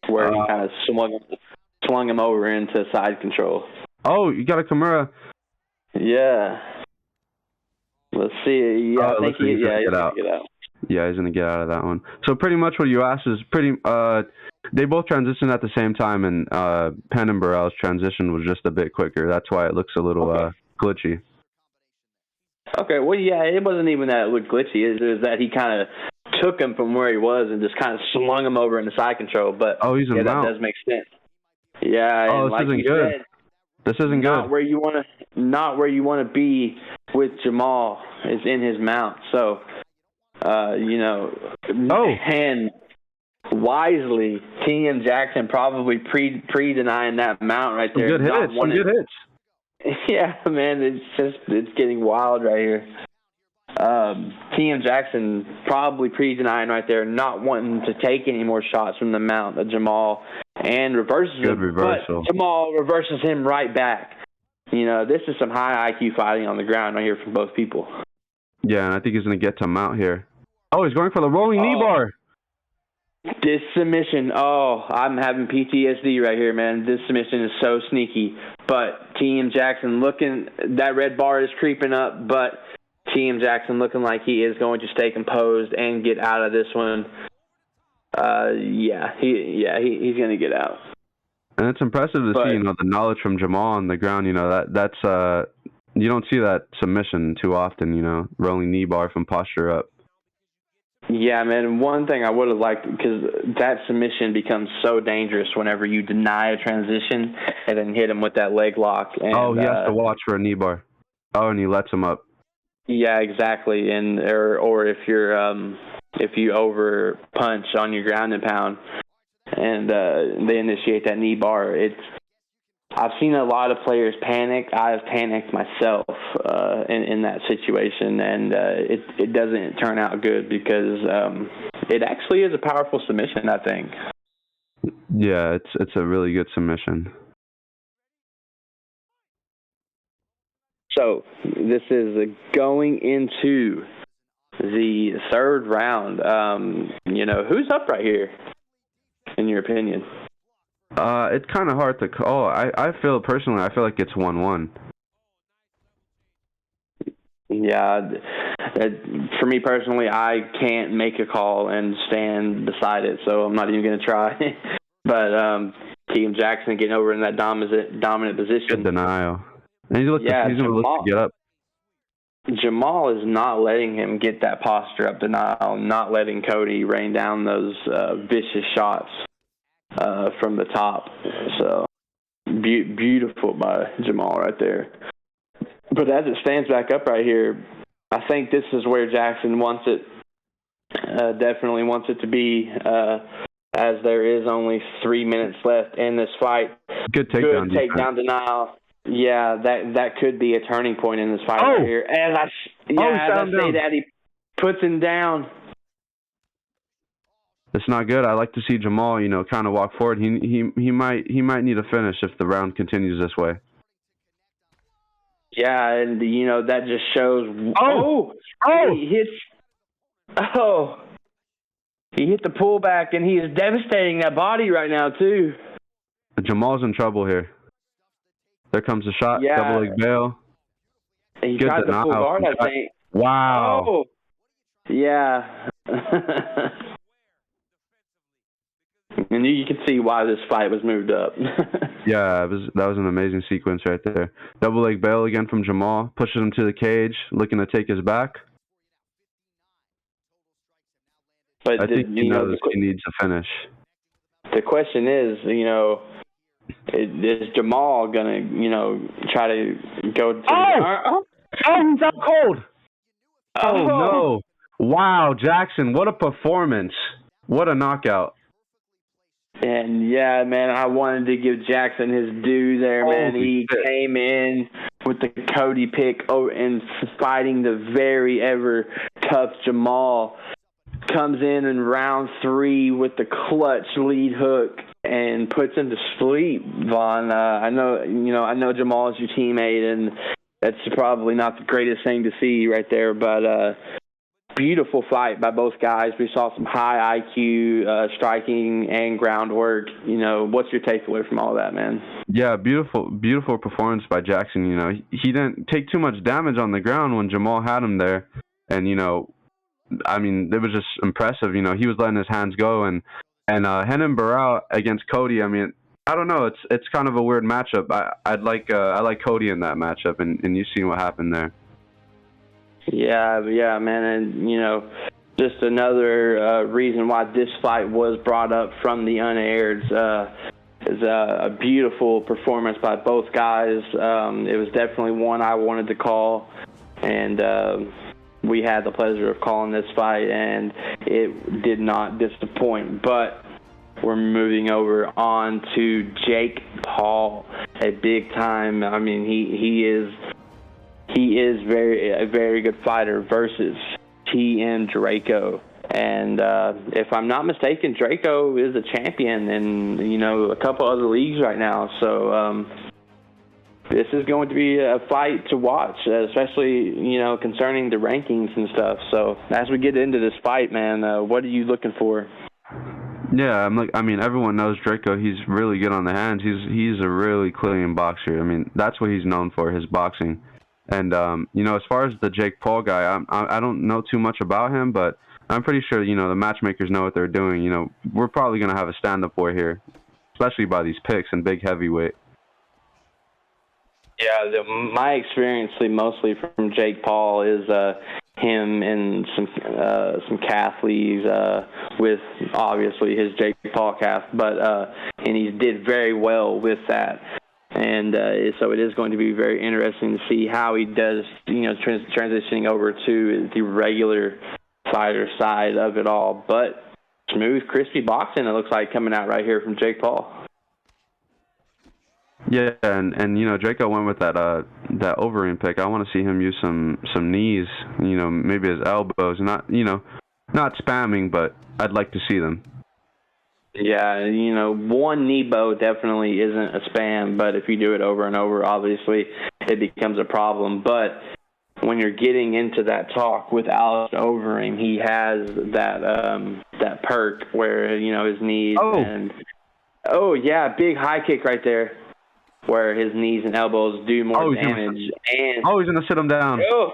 where he kind of swung him over into side control. Oh, you got a Kimura. Yeah. Let's see. Yeah, I think he's going to get out. Yeah, he's going to get out of that one. So pretty much what you asked is they both transitioned at the same time, and Renan Baráo's transition was just a bit quicker. That's why it looks a little glitchy. Okay, well, yeah, it wasn't even that it looked glitchy. It was that he kind of took him from where he was and just kind of slung him over into side control. But he's a mount. That does make sense. Yeah, and this isn't good. This isn't good. Not where you want to be with Jamal is in his mount. So, and wisely, TM Jackson probably pre-denying that mount right there. Some good hits. Yeah, man, it's getting wild right here. TM Jackson probably pre-denying right there, not wanting to take any more shots from the mount of Jamal, and reverses good him. Reversal. But Jamal reverses him right back. This is some high IQ fighting on the ground right here from both people. Yeah, and I think he's going to get to mount here. Oh, he's going for the rolling knee bar. This submission, I'm having PTSD right here, man. This submission is so sneaky. But TM Jackson that red bar is creeping up, but TM Jackson looking like he is going to stay composed and get out of this one. He's going to get out. And it's impressive to see, the knowledge from Jamal on the ground. That's you don't see that submission too often. Rolling knee bar from posture up. Yeah, man. One thing I would have liked, because that submission becomes so dangerous whenever you deny a transition and then hit him with that leg lock. And, he has to watch for a knee bar. Oh, and he lets him up. Yeah, exactly. And or if you over punch on your ground and pound, and they initiate that knee bar, I've seen a lot of players panic. I've panicked myself in that situation, and it doesn't turn out good because it actually is a powerful submission, I think. Yeah, it's a really good submission. So this is going into the third round. Who's up right here, in your opinion? It's kind of hard to call. I feel like it's 1-1. Yeah, for me personally, I can't make a call and stand beside it, so I'm not even going to try. But Keaton Jackson getting over in that dominant position. Good denial. And he's going to look to get up. Jamal is not letting him get that posture up denial, not letting Cody rain down those vicious shots from the top. So beautiful by Jamal right there. But as it stands back up right here, I think this is where Jackson wants it. Definitely wants it to be, as there is only 3 minutes left in this fight. Good takedown denial. Yeah, that could be a turning point in this fight right here. And I say that he puts him down. It's not good. I like to see Jamal, kind of walk forward. He might need a finish if the round continues this way. Yeah, and that just shows. He hit the pullback, and he is devastating that body right now too. Jamal's in trouble here. There comes the shot. Yeah. Double leg bail. He tried the full guard, I think. Wow. Oh. Yeah. And you can see why this fight was moved up. Yeah, that was an amazing sequence right there. Double leg bail again from Jamal. Pushes him to the cage, looking to take his back. But I think he knows he needs a finish. The question is, is Jamal going to, try to go to he's out cold. Oh, no. Wow, Jackson, what a performance. What a knockout. And, yeah, man, I wanted to give Jackson his due there, man. He came in with the Cody pick and fighting the very ever tough Jamal. Comes in round 3 with the clutch lead hook and puts him to sleep, Vaughn. I know Jamal is your teammate, and that's probably not the greatest thing to see right there, but beautiful fight by both guys. We saw some high IQ striking and groundwork. What's your takeaway from all that, man? Yeah, beautiful performance by Jackson. He didn't take too much damage on the ground when Jamal had him there, and I mean, it was just impressive. He was letting his hands go, and Renan Barão against Cody. I mean, I don't know. It's kind of a weird matchup. I like Cody in that matchup, and you see what happened there. Yeah, man, and just another reason why this fight was brought up from the unaired is a beautiful performance by both guys. It was definitely one I wanted to call, and we had the pleasure of calling this fight, and it did not disappoint. But we're moving over on to Jake Paul, a big time. I mean, he is a very good fighter versus TN Draco. And if I'm not mistaken, Draco is a champion in a couple other leagues right now. So this is going to be a fight to watch, especially concerning the rankings and stuff. So as we get into this fight, man, what are you looking for? Yeah, everyone knows Draco. He's really good on the hands. He's a really clean boxer. I mean, that's what he's known for, his boxing. And as far as the Jake Paul guy, I don't know too much about him, but I'm pretty sure the matchmakers know what they're doing. We're probably gonna have a stand-up war here, especially by these picks and big heavyweight. Yeah, my experience mostly from Jake Paul is him in some calf leagues with obviously his Jake Paul calf, but and he did very well with that. And so it is going to be very interesting to see how he does, transitioning over to the regular fighter side of it all. But smooth, crispy boxing, it looks like, coming out right here from Jake Paul. Yeah, and Draco went with that Overeem pick. I want to see him use some knees, maybe his elbows, not spamming, but I'd like to see them. Yeah, one knee bow definitely isn't a spam, but if you do it over and over, obviously it becomes a problem. But when you're getting into that talk with Alex Overeem, he has that perk where his knees and Oh, yeah, big high kick right there where his knees and elbows do more damage. He's going to sit him down. Oh,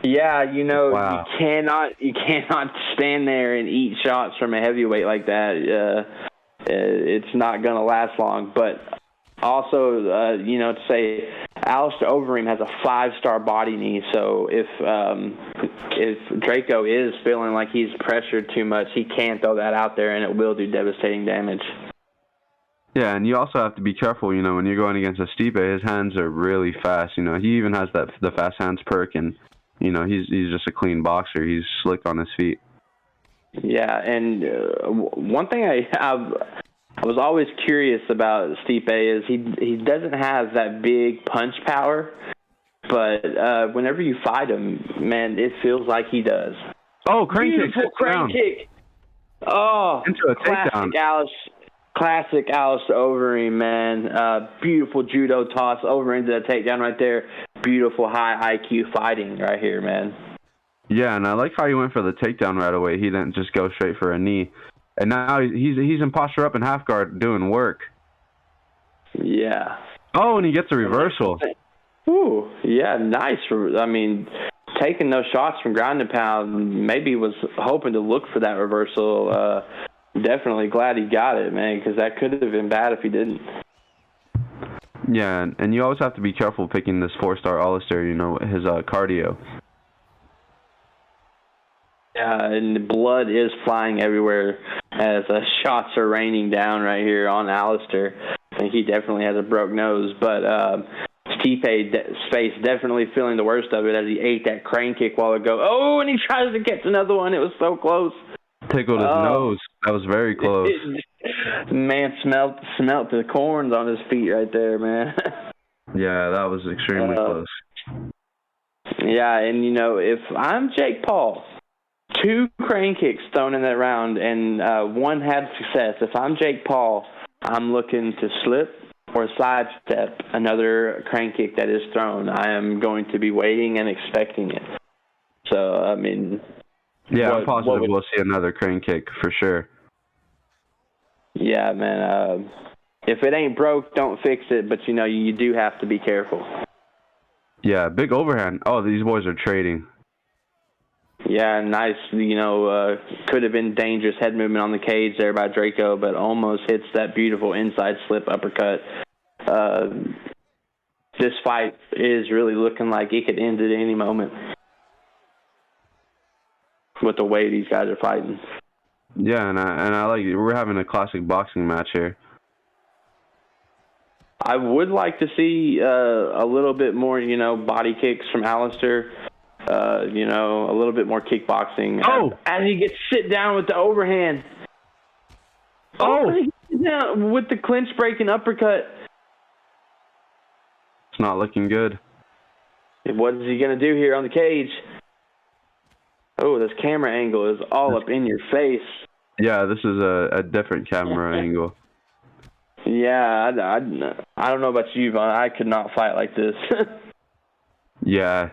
yeah, Wow. you cannot stand there and eat shots from a heavyweight like that. It's not going to last long. But also, to say Alistair Overeem has a 5-star body knee, so if Draco is feeling like he's pressured too much, he can throw that out there, and it will do devastating damage. Yeah, and you also have to be careful, when you're going against a Stipe, his hands are really fast. He even has the fast hands perk, and, he's just a clean boxer. He's slick on his feet. Yeah, and one thing I was always curious about Stipe is he doesn't have that big punch power, but whenever you fight him, man, it feels like he does. Oh, crane kick. Beautiful crane kick. Oh, into a takedown. Classic Alistair Overeem, man. Beautiful judo toss over into that takedown right there. Beautiful high IQ fighting right here, man. Yeah, and I like how he went for the takedown right away. He didn't just go straight for a knee. And now he's in posture up in half guard doing work. Yeah. Oh, and he gets a reversal. Ooh, yeah, nice. Taking those shots from ground and pound, maybe was hoping to look for that reversal. Definitely glad he got it, man, because that could have been bad if he didn't. Yeah, and you always have to be careful picking this 4-star Alistair, his cardio. Yeah, and the blood is flying everywhere as shots are raining down right here on Alistair. I think he definitely has a broke nose, but Stipe's face definitely feeling the worst of it as he ate that crane kick while ago. Oh, and he tries to catch another one. It was so close. Tickled his nose. That was very close. Man smelt the corns on his feet right there, man. Yeah, that was extremely close. Yeah, and if I'm Jake Paul, 2 crane kicks thrown in that round, and one had success. If I'm Jake Paul, I'm looking to slip or sidestep another crane kick that is thrown. I am going to be waiting and expecting it. So, yeah, I'm positive we'll see another crane kick for sure. Yeah, man. If it ain't broke, don't fix it, but you do have to be careful. Yeah, big overhand. Oh, these boys are trading. Yeah, nice, could have been dangerous head movement on the cage there by Draco, but almost hits that beautiful inside slip uppercut. This fight is really looking like it could end at any moment with the way these guys are fighting. Yeah, and I like it. We're having a classic boxing match here. I would like to see a little bit more, body kicks from Alistair. A little bit more kickboxing. Oh! As he gets sit down with the overhand. Oh! He gets down with the clinch breaking uppercut. It's not looking good. What is he going to do here on the cage? Oh, this camera angle is all up in your face. Yeah, this is a different camera angle. Yeah, I don't know about you, Vaughn. I could not fight like this. Yeah,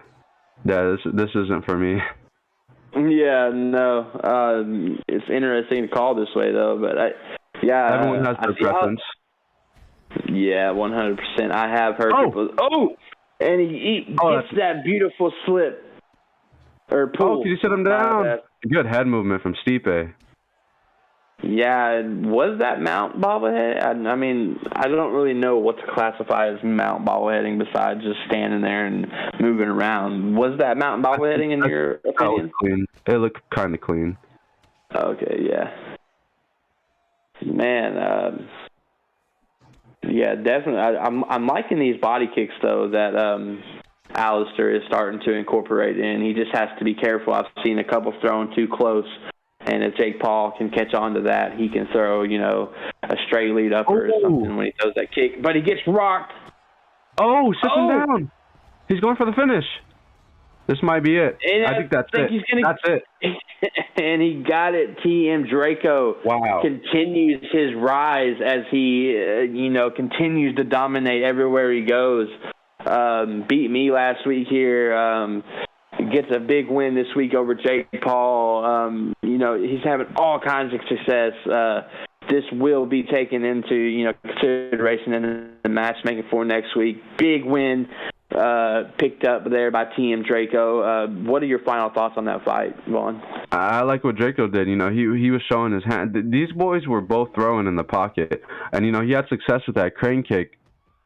this isn't for me. Yeah, no. It's interesting to call this way, though. But everyone has their preference. Yeah, 100%. I have heard people. Oh, and he gets that beautiful slip or pull. Oh, can you sit him down? Good head movement from Stipe. Yeah, was that mount bobblehead? I don't really know what to classify as mount bobbleheading besides just standing there and moving around. Was that mount bobbleheading in your opinion? That was clean. It looked kind of clean. Okay, yeah. Man, yeah, definitely. I'm liking these body kicks though that Alistair is starting to incorporate in. He just has to be careful. I've seen a couple thrown too close. And if Jake Paul can catch on to that, he can throw, a straight lead upper or something when he throws that kick. But he gets rocked. Oh, sits him down. He's going for the finish. This might be it. And I think that's it. That's it. And he got it. TM Draco continues his rise as he, continues to dominate everywhere he goes. Beat me last week here. Gets a big win this week over Jake Paul. He's having all kinds of success. this will be taken into, consideration in the matchmaking for next week. Big win picked up there by TM Draco. What are your final thoughts on that fight, Vaughn? I like what Draco did. He was showing his hand. These boys were both throwing in the pocket, and he had success with that crane kick.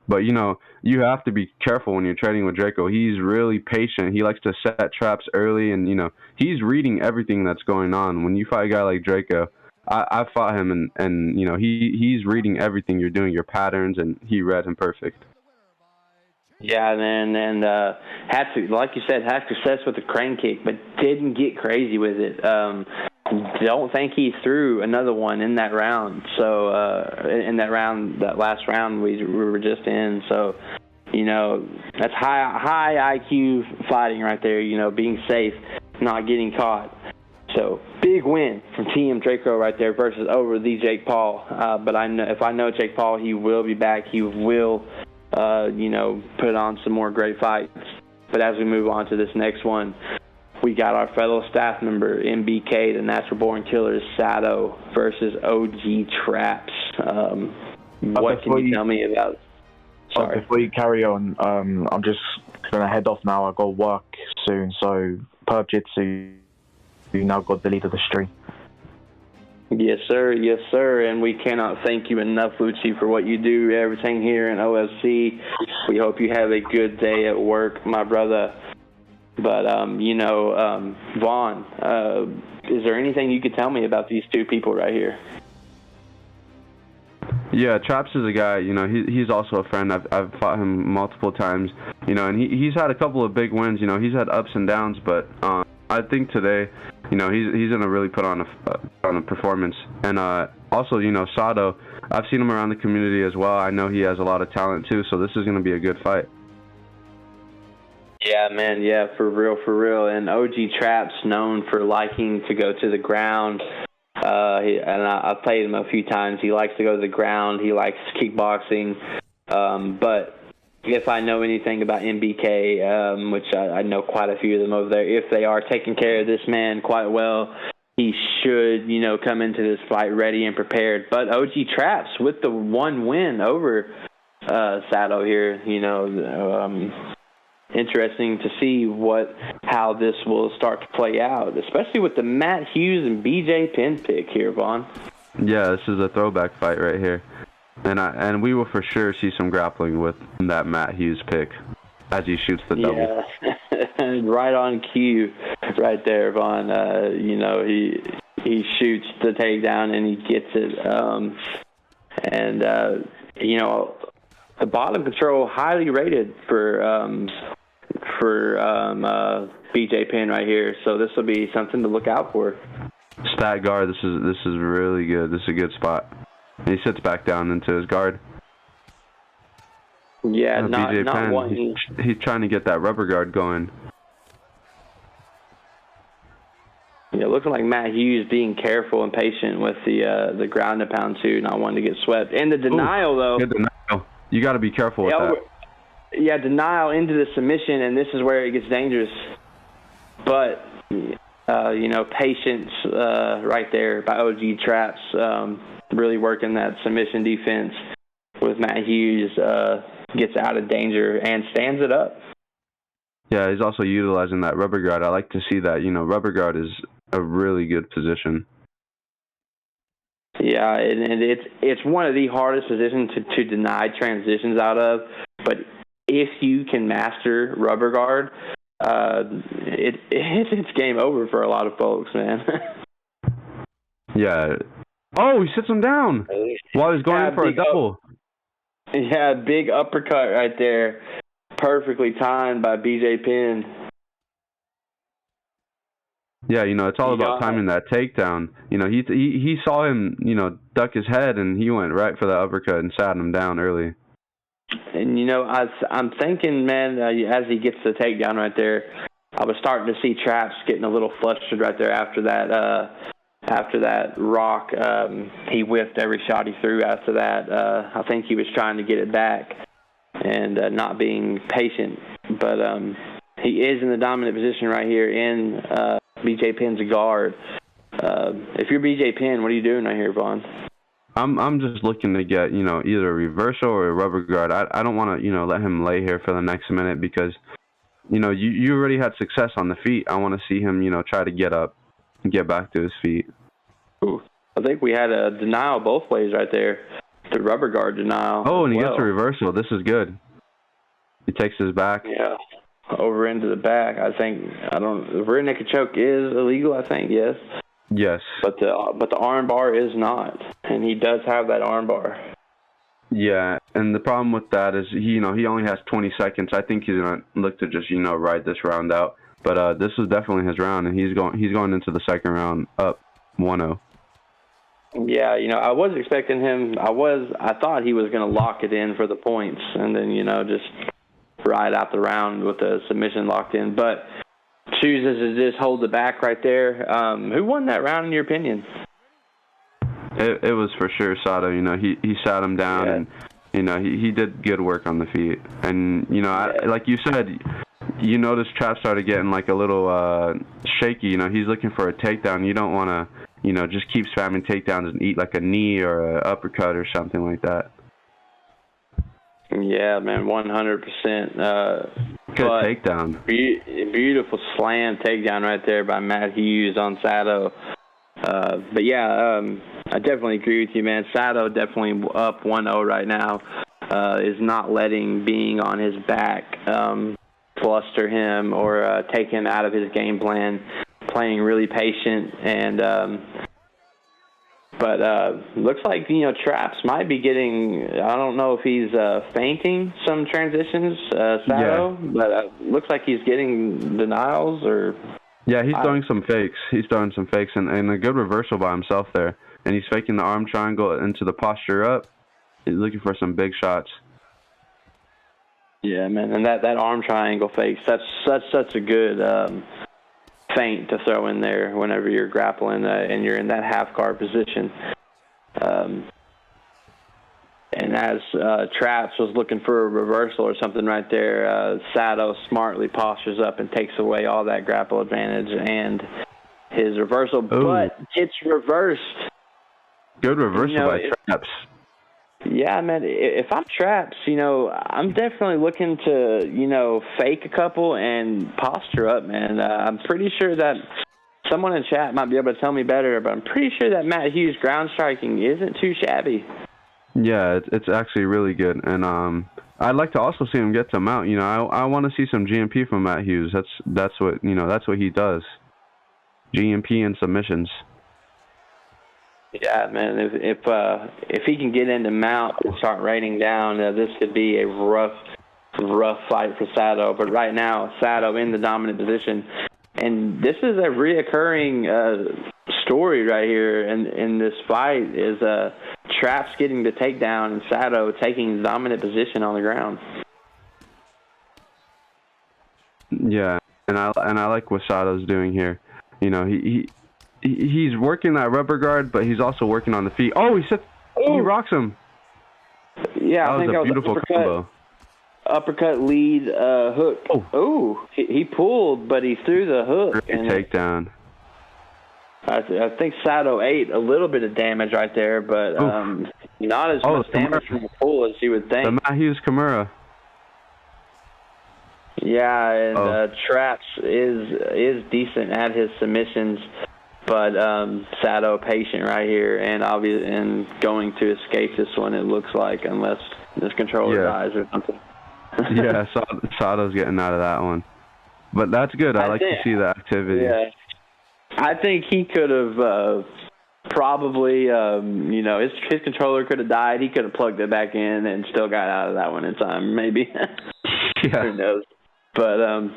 But you have to be careful when you're trading with Draco. He's really patient. He likes to set traps early, and he's reading everything that's going on. When you fight a guy like Draco, I fought him, and he's reading everything you're doing, your patterns, and he read him perfect. Yeah, and had to, like you said, had success with the crane kick, but didn't get crazy with it. Don't think he threw another one in that round. So that last round we were just in. So that's high IQ fighting right there. Being safe, not getting caught. So big win from TM Draco right there versus over the Jake Paul. But if I know Jake Paul, he will be back. He will. Put on some more great fights. But as we move on to this next one, we got our fellow staff member, MBK, the Natural Born Killers, Sato versus OG Traps. What can you tell me about it? Sorry. Before you carry on, I'm just going to head off now. I've got work soon. So, Perp Jitsu, you now got the lead of the stream. Yes, sir. Yes, sir. And we cannot thank you enough, Lucci, for what you do, everything here in OFC. We hope you have a good day at work, my brother. But, Vaughn, is there anything you could tell me about these two people right here? Yeah, Traps is a guy, he's also a friend. I've fought him multiple times, and he's had a couple of big wins. He's had ups and downs, but I think today, he's gonna really put on a performance. And also, Sato, I've seen him around the community as well. I know he has a lot of talent too, so this is gonna be a good fight. Yeah, man. Yeah, for real. And OG Traps, known for liking to go to the ground. I've played him a few times. He likes to go to the ground. He likes kickboxing. But if I know anything about MBK, which I know quite a few of them over there, if they are taking care of this man quite well, he should, come into this fight ready and prepared. But OG Traps with the one win over Sato here, interesting to see how this will start to play out, especially with the Matt Hughes and BJ Penn pick here, Vaughn. Yeah, this is a throwback fight right here. And we will for sure see some grappling with that Matt Hughes pick as he shoots the double. Yeah, right on cue right there, Vaughn. He shoots the takedown and he gets it. The bottom control highly rated for BJ Penn right here. So this will be something to look out for. Stat guard, this is really good. This is a good spot. He sits back down into his guard. Yeah, BJ not Penn, one. he's trying to get that rubber guard going. Yeah, looking like Matt Hughes being careful and patient with the ground and pound too, not wanting to get swept. And the denial, though. Good denial. You got to be careful with that. Yeah, denial into the submission, and this is where it gets dangerous. But, patience right there by OG Traps, really working that submission defense with Matt Hughes, gets out of danger and stands it up. Yeah, he's also utilizing that rubber guard. I like to see that. Rubber guard is a really good position. Yeah, and it's one of the hardest positions to deny transitions out of. But if you can master rubber guard, it's game over for a lot of folks, man. Yeah. Oh, he sits him down while he's going in for a double. Yeah, big uppercut right there. Perfectly timed by BJ Penn. Yeah, it's all about timing that takedown. He saw him, duck his head, and he went right for the uppercut and sat him down early. And, I'm thinking, man, as he gets the takedown right there, I was starting to see Traps getting a little flustered right there after that rock. He whiffed every shot he threw after that. I think he was trying to get it back and not being patient. But he is in the dominant position right here in BJ Penn's guard. If you're BJ Penn, what are you doing right here, Vaughn? I'm just looking to get, you know, either a reversal or a rubber guard. I don't want to, you know, let him lay here for the next minute because, you know, you already had success on the feet. I want to see him, you know, try to get up and get back to his feet. Ooh, I think we had a denial both ways right there. The rubber guard denial. Oh, and he gets a reversal. This is good. He takes his back. Yeah, over into the back. The rear naked choke is illegal, I think, yes. Yes. But the arm bar is not, and he does have that arm bar. Yeah, and the problem with that is he only has 20 seconds. I think he's gonna look to just, you know, ride this round out. But this is definitely his round, and he's going into the second round up 1-0. Yeah, you know, I was expecting him. I thought he was going to lock it in for the points, and then, you know, just ride out the round with the submission locked in. But chooses to just hold the back right there. Who won that round in your opinion? It was for sure Sato. You know, he sat him down, and, you know, he did good work on the feet. And, you know, like you said, you notice Trap started getting like a little shaky. You know, he's looking for a takedown. You don't want to, you know, just keep spamming takedowns and eat like a knee or an uppercut or something like that. Yeah, man, 100%. Good takedown. Beautiful slam takedown right there by Matt Hughes on Sato. But yeah, I definitely agree with you, man. Sato definitely up 1-0 right now. Is not letting being on his back fluster him or take him out of his game plan. Playing really patient, and but looks like, you know, Traps might be getting, I don't know if he's feinting some transitions, Sato, but looks like he's getting denials or. Yeah, he's throwing some fakes. He's throwing some fakes and a good reversal by himself there, and he's faking the arm triangle into the posture up. He's looking for some big shots. Yeah, man, and that arm triangle fakes, that's such a good feint to throw in there whenever you're grappling and you're in that half guard position. And as Traps was looking for a reversal or something right there, Sato smartly postures up and takes away all that grapple advantage and his reversal. Ooh. But it's reversed. Good reversal by Traps. Yeah, man, if I'm Traps, you know, I'm definitely looking to, you know, fake a couple and posture up, man. I'm pretty sure that someone in chat might be able to tell me better, but I'm pretty sure that Matt Hughes' ground striking isn't too shabby. Yeah, it's actually really good. And I'd like to also see him get to mount. You know, I want to see some GMP from Matt Hughes. That's what, you know, that's what he does. GMP and submissions. Yeah, man. If he can get into mount and start raining down, this could be a rough fight for Sato. But right now, Sato in the dominant position, and this is a reoccurring story right here in this fight is Traps getting the takedown and Sato taking the dominant position on the ground. Yeah, and I like what Sato's doing here. You know, he's working that rubber guard, but he's also working on the feet. Oh, he rocks him. Yeah, that was a beautiful combo. Uppercut lead hook. Oh, he pulled, but he threw the hook. Great takedown. I think Sato ate a little bit of damage right there, but not as much damage from the pull as you would think. The Matt Hughes Kimura. Yeah, and Traps is decent at his submissions, but Sato patient right here, and going to escape this one, it looks like, unless this controller dies or something. Yeah, Sato's getting out of that one. But that's good. I like to see the activity. Yeah. I think he could have probably, you know, his controller could have died. He could have plugged it back in and still got out of that one in time, maybe. Yeah. Who knows? But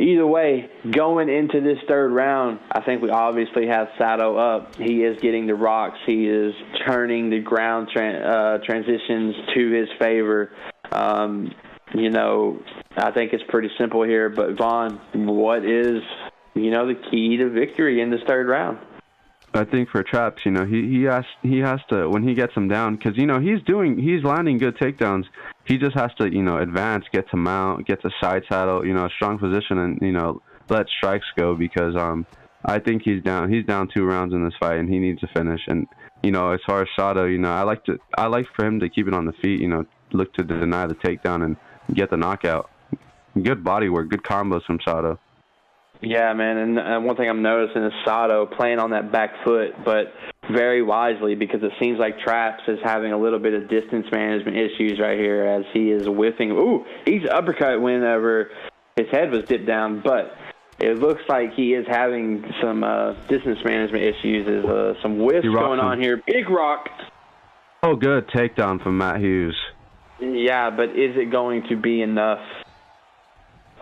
either way, going into this third round, I think we obviously have Sato up. He is getting the rocks. He is turning the ground transitions to his favor. You know, I think it's pretty simple here. But, Vaughn, what is, you know, the key to victory in this third round? I think for Traps, you know, he has to, when he gets him down, because, you know, he's landing good takedowns. He just has to, you know, advance, get to mount, get to side saddle, you know, strong position, and, you know, let strikes go, because I think he's down 2 rounds in this fight, and he needs to finish. And as far as Sato, I like for him to keep it on the feet. Look to deny the takedown and get the knockout. Good body work, good combos from Sato. Yeah, man, and one thing I'm noticing is Sato playing on that back foot, but very wisely, because it seems like Traps is having a little bit of distance management issues right here as he is whiffing. Ooh, he's uppercut whenever his head was dipped down, but it looks like he is having some distance management issues. There's some whiffs going on here. Big rock. Oh, good takedown from Matt Hughes. Yeah, but is it going to be enough?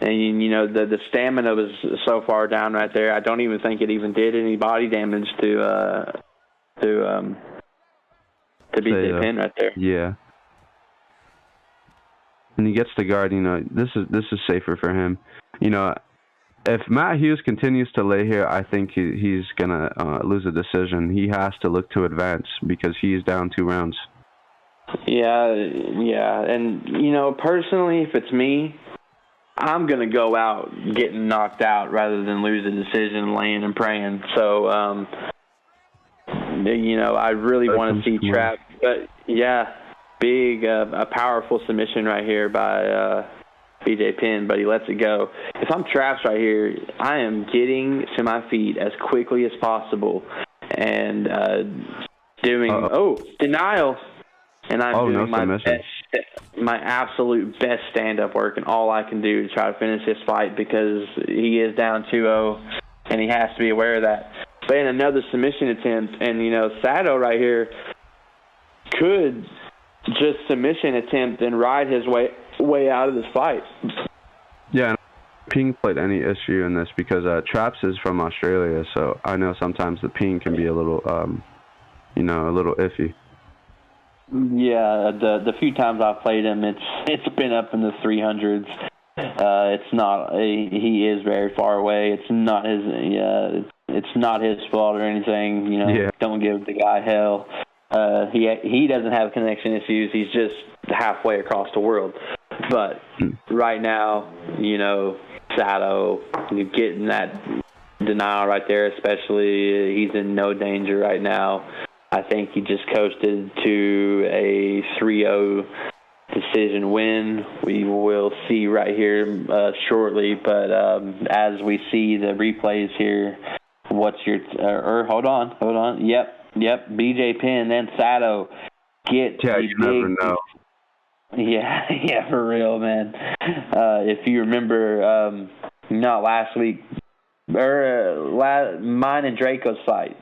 And, the stamina was so far down right there. I don't even think it even did any body damage to BJ Penn right there. Yeah. And he gets the guard. This is safer for him. If Matt Hughes continues to lay here, I think he's gonna lose a decision. He has to look to advance because he's down 2 rounds. Yeah, and personally, if it's me, I'm going to go out getting knocked out rather than lose a decision laying and praying. So, I really want to see Trap. But, yeah, big, a powerful submission right here by BJ Penn, but he lets it go. If I'm Traps right here, I am getting to my feet as quickly as possible and doing, denial. And I'm doing my absolute best stand-up work and all I can do to try to finish this fight because he is down 2-0, and he has to be aware of that. But in another submission attempt, and, Sato right here could just submission attempt and ride his way out of this fight. Yeah, and ping played any issue in this because Traps is from Australia, so I know sometimes the ping can be a little, a little iffy. Yeah, the few times I've played him, it's been up in the 300s. It's not. He is very far away. It's not his. It's not his fault or anything. Don't give the guy hell. He doesn't have connection issues. He's just halfway across the world. But right now, Sato, getting that denial right there, especially, he's in no danger right now. I think he just coasted to a 3-0 decision win. We will see right here shortly, but as we see the replays here, what's your hold on. Yep, BJ Penn and Sato get you never know. Yeah, for real, man. If you remember, not last week, or mine and Draco's fight,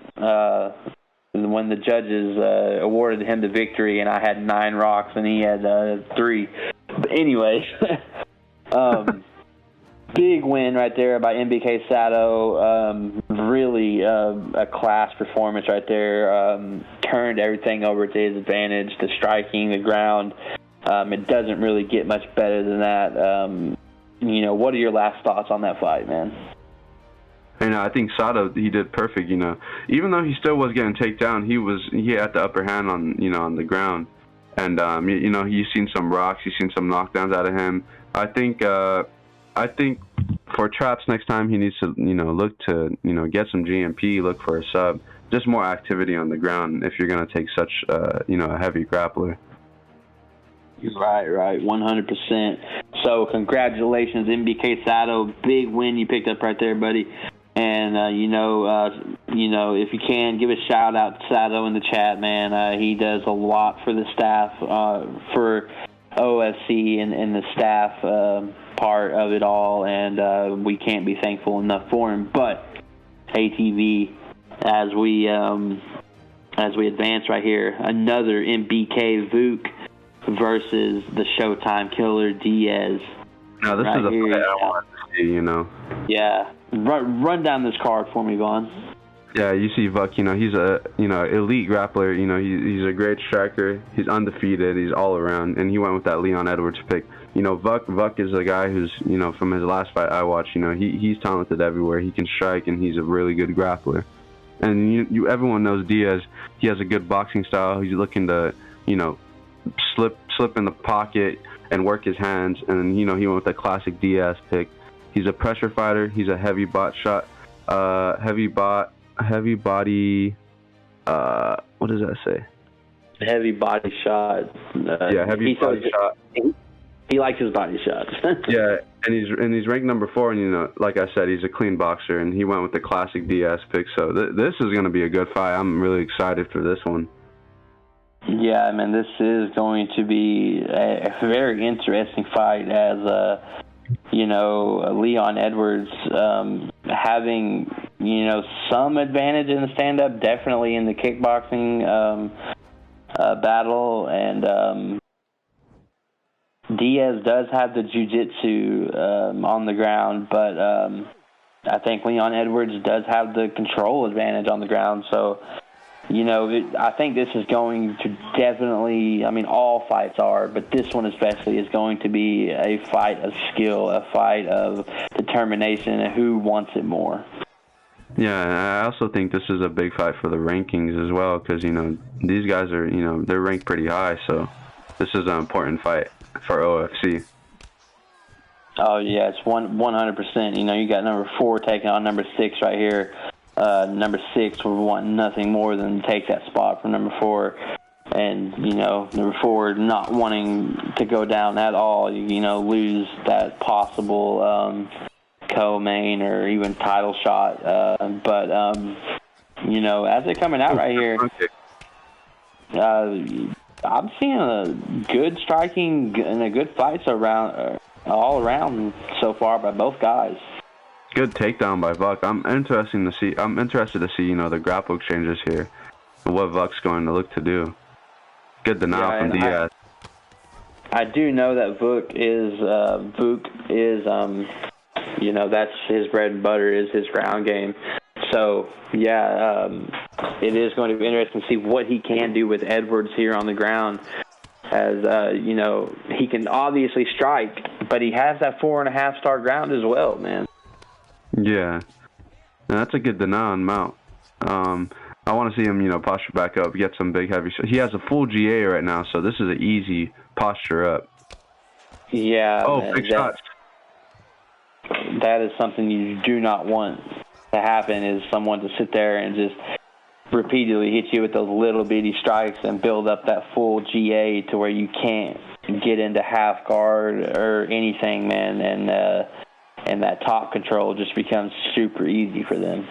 when the judges awarded him the victory, and I had 9 rocks and he had 3. But anyways, big win right there by MBK Sato. Really a class performance right there. Turned everything over to his advantage. The striking, the ground. It doesn't really get much better than that. What are your last thoughts on that fight, man? I think Sato, he did perfect. Even though he still was getting taken down, he had the upper hand on the ground, and you've seen some rocks, you've seen some knockdowns out of him. I think for Traps next time he needs to look to get some GMP, look for a sub, just more activity on the ground if you're gonna take such a heavy grappler. Right, 100%. So congratulations, MBK Sato, big win you picked up right there, buddy. And, if you can, give a shout-out to Sato in the chat, man. He does a lot for the staff, for OFC and the staff part of it all, and we can't be thankful enough for him. But ATV, as we advance right here, another MBK Vuk versus the Showtime Killer Diaz. No, this is a fight I want to see, Yeah. Run down this card for me, Vaughn. Yeah, you see Vuk, he's a, elite grappler. He's a great striker. He's undefeated. He's all around, and he went with that Leon Edwards pick. Vuk is a guy who's, from his last fight I watched, he's talented everywhere. He can strike, and he's a really good grappler. And everyone knows Diaz. He has a good boxing style. He's looking to, slip in the pocket and work his hands. And he went with the classic Diaz pick. He's a pressure fighter. He's a heavy body what does that say? Heavy body shot. Heavy body shot. He likes his body shots. Yeah, and he's ranked number 4, and like I said, he's a clean boxer, and he went with the classic Diaz pick. So this is going to be a good fight. I'm really excited for this one. Yeah, I mean, this is going to be a very interesting fight as, Leon Edwards having, some advantage in the stand-up, definitely in the kickboxing battle, and Diaz does have the jiu-jitsu on the ground, but I think Leon Edwards does have the control advantage on the ground, so I think this is going to definitely, I mean, all fights are, but this one especially is going to be a fight of skill, a fight of determination, and who wants it more. Yeah, and I also think this is a big fight for the rankings as well, because, these guys are, they're ranked pretty high, so this is an important fight for OFC. Oh, yeah, it's 100%. You got number 4 taking on number 6 right here. Number 6 would want nothing more than to take that spot from number 4. And, number 4 not wanting to go down at all, lose that possible co-main or even title shot. But as they're coming out right here, I'm seeing a good striking and a good fights all around so far by both guys. Good takedown by Vuk. I'm interested to see, the grapple exchanges here and what Vuk's going to look to do. Good denial from Diaz. I do know that Vuk is that's his bread and butter, is his ground game. So, it is going to be interesting to see what he can do with Edwards here on the ground. As, he can obviously strike, but he has that 4.5-star ground as well, man. Yeah. That's a good denial on mount. I want to see him, posture back up, get some big heavy shots. He has a full GA right now, so this is an easy posture up. Yeah. Oh, man, big shots. That is something you do not want to happen, is someone to sit there and just repeatedly hit you with those little bitty strikes and build up that full GA to where you can't get into half guard or anything, man, and that top control just becomes super easy for them.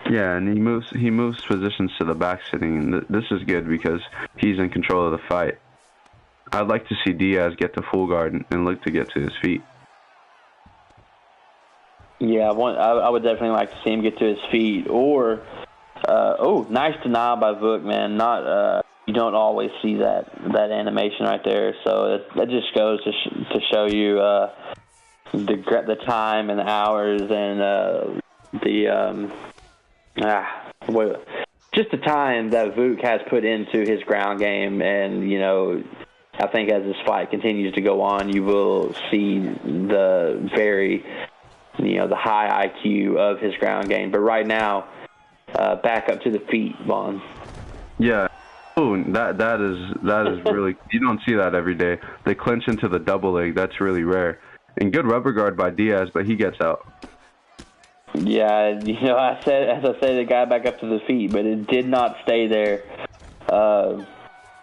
Yeah, and he moves positions to the back sitting. This is good because he's in control of the fight. I'd like to see Diaz get to full guard and look to get to his feet. Yeah, I would definitely like to see him get to his feet. Or, nice denial by Vuk, man. You don't always see that animation right there. So that just goes to show you the time and the hours and just the time that Vuk has put into his ground game. And, I think as this fight continues to go on, you will see the high IQ of his ground game. But right now, back up to the feet, Vaughn. Yeah. Oh, that is really, you don't see that every day. They clinch into the double leg. That's really rare. And good rubber guard by Diaz, but he gets out. Yeah, I said the guy back up to the feet, but it did not stay there.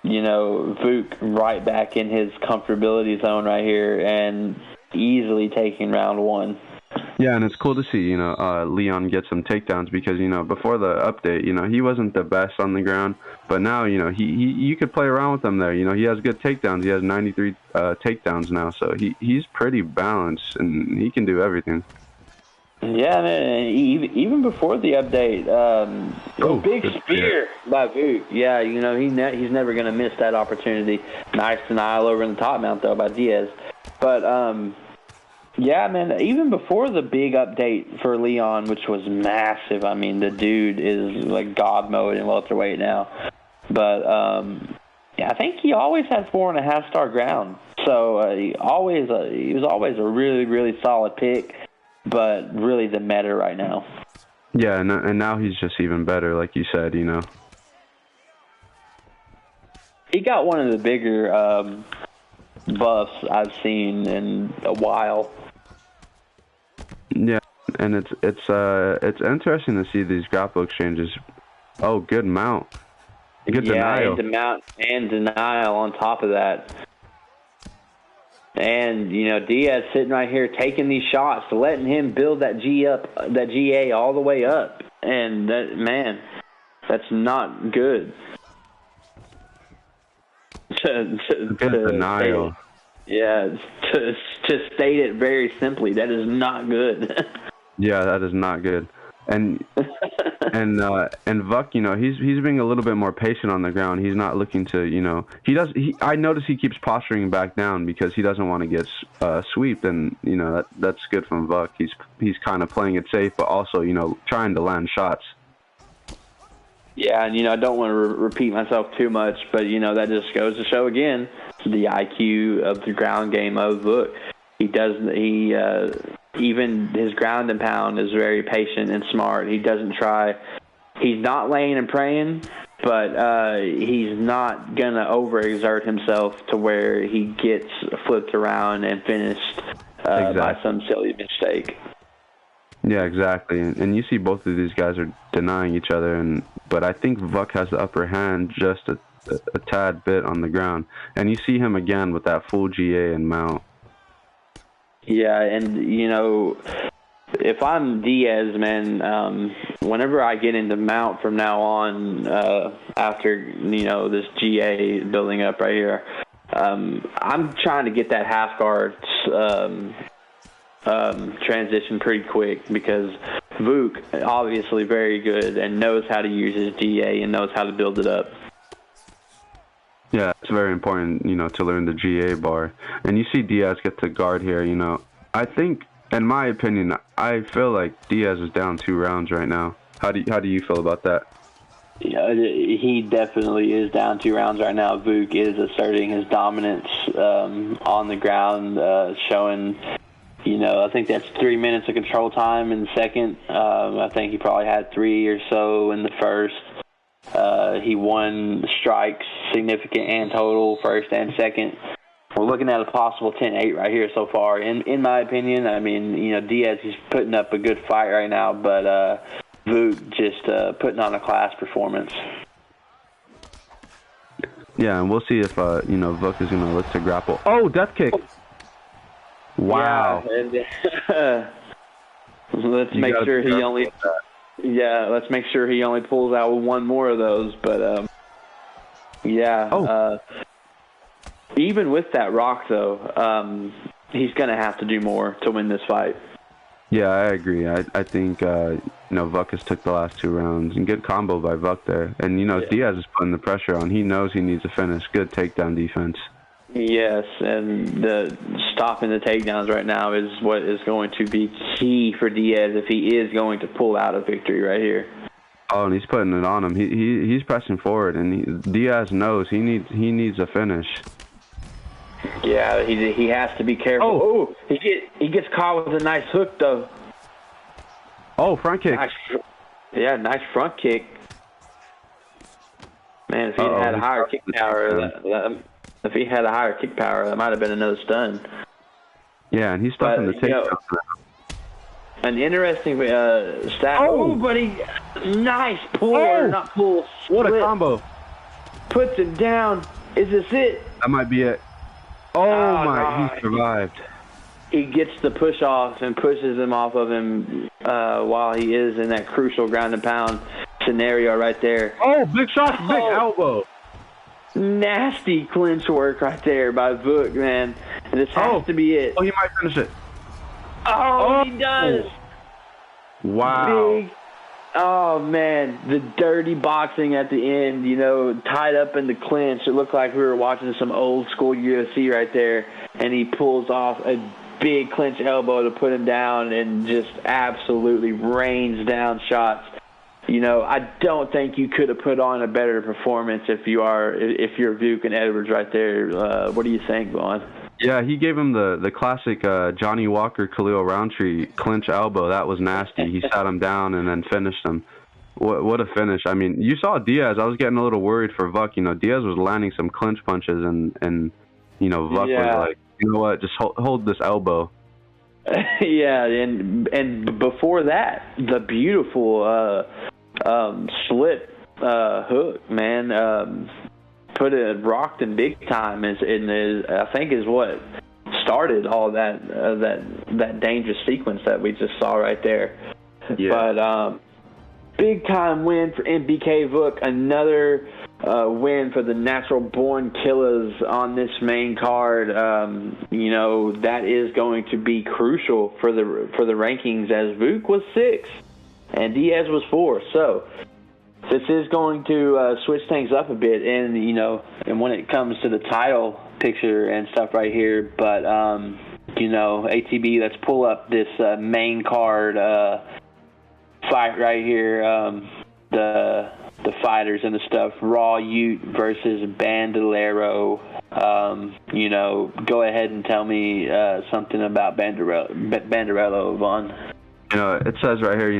Vuk right back in his comfortability zone right here and easily taking round 1. Yeah, and it's cool to see, Leon get some takedowns because, before the update, he wasn't the best on the ground, but now, you could play around with him there. He has good takedowns. He has 93 takedowns now, so he's pretty balanced, and he can do everything. Yeah, man, even before the update, big spear by Vuk. Yeah, he's never going to miss that opportunity. Nice denial over in the top mount, though, by Diaz. But, yeah, man, even before the big update for Leon, which was massive, I mean, the dude is like God mode in welterweight now. But, I think he always had 4.5-star ground. So he was always a really, really solid pick, but really the meta right now. Yeah, and now he's just even better, like you said, He got one of the bigger buffs I've seen in a while. Yeah, and it's interesting to see these grapple exchanges Oh, good mount. Good denial. And denial on top of that. And, Diaz sitting right here taking these shots, letting him build that GA all the way up. And, that's not good. Good denial. To state it very simply, that is not good. Yeah, that is not good. And Vuk, he's being a little bit more patient on the ground. He's not looking to, I notice he keeps posturing back down because he doesn't want to get sweeped, and that's good from Vuk. He's kind of playing it safe, but also trying to land shots. Yeah, and I don't want to repeat myself too much, but that just goes to show again the IQ of the ground game of Vuk. Even his ground and pound is very patient and smart. He doesn't try. He's not laying and praying, but he's not going to overexert himself to where he gets flipped around and finished by some silly mistake. Yeah, exactly. And you see both of these guys are denying each other, but I think Vuk has the upper hand just a tad bit on the ground. And you see him again with that full GA and mount. Yeah, and, if I'm Diaz, man, whenever I get into mount from now on, after, this GA building up right here, I'm trying to get that half guard transition pretty quick, because Vuk, obviously very good and knows how to use his GA and knows how to build it up. Yeah, it's very important, to learn the GA bar. And you see Diaz get to guard here, I think, in my opinion, I feel like Diaz is down 2 rounds right now. How do you feel about that? Yeah, he definitely is down 2 rounds right now. Vuk is asserting his dominance on the ground, showing, I think that's 3 minutes of control time in the second. I think he probably had 3 or so in the first. He won strikes, significant and total, first and second. We're looking at a possible 10-8 right here so far. In my opinion, I mean, Diaz, he's putting up a good fight right now, but Vuk just putting on a class performance. Yeah, and we'll see if, Vuk is going to look to grapple. Oh, death kick! Wow. Yeah, and, let's make sure he only... Yeah, let's make sure he only pulls out 1 more of those. But, even with that rock, though, he's going to have to do more to win this fight. Yeah, I agree. I think, Vuk has took the last 2 rounds. And good combo by Vuk there. And, Diaz is putting the pressure on. He knows he needs a finish. Good takedown defense. Yes, and the stopping the takedowns right now is what is going to be key for Diaz if he is going to pull out a victory right here. Oh, and he's putting it on him. He's pressing forward, and Diaz knows he needs a finish. Yeah, he has to be careful. Oh, he gets caught with a nice hook though. Oh, front kick. Nice front kick. Man, if he had a higher kick power. If he had a higher kick power, that might have been another stun. Yeah, and he's stuck in the takedown. An interesting stat. Oh, buddy. Nice pull. Oh. Not pull. Split. What a combo. Puts it down. Is this it? That might be it. Oh my, he survived. He gets the push off and pushes him off of him while he is in that crucial ground and pound scenario right there. Oh, big shot, big elbow. Nasty clinch work right there by Vuk, man. This has to be it. Oh, he might finish it. Oh, he does. Wow. Big. Oh, man. The dirty boxing at the end, tied up in the clinch. It looked like we were watching some old school UFC right there. And he pulls off a big clinch elbow to put him down and just absolutely rains down shots. I don't think you could have put on a better performance if you're Vuk and Edwards right there. What do you think, Vaughn? Yeah, he gave him the classic Johnny Walker, Khalil Roundtree clinch elbow. That was nasty. He sat him down and then finished him. What a finish. I mean, you saw Diaz. I was getting a little worried for Vuk. Diaz was landing some clinch punches, and Vuk was like, you know what, just hold this elbow. Yeah, and before that, the beautiful slip hook, man. Rocked him big time. I think is what started all that dangerous sequence that we just saw right there. Yeah. But big time win for MBK Vuk. Another win for the Natural Born Killers on this main card. That is going to be crucial for the rankings, as Vuk was 6 and Diaz was 4. So this is going to switch things up a bit, and when it comes to the title picture and stuff right here. But ATB, let's pull up this main card fight right here. The fighters and the stuff. Raw Ute versus Bandolero. Go ahead and tell me something about Bandolero, Vaughn. It says right here,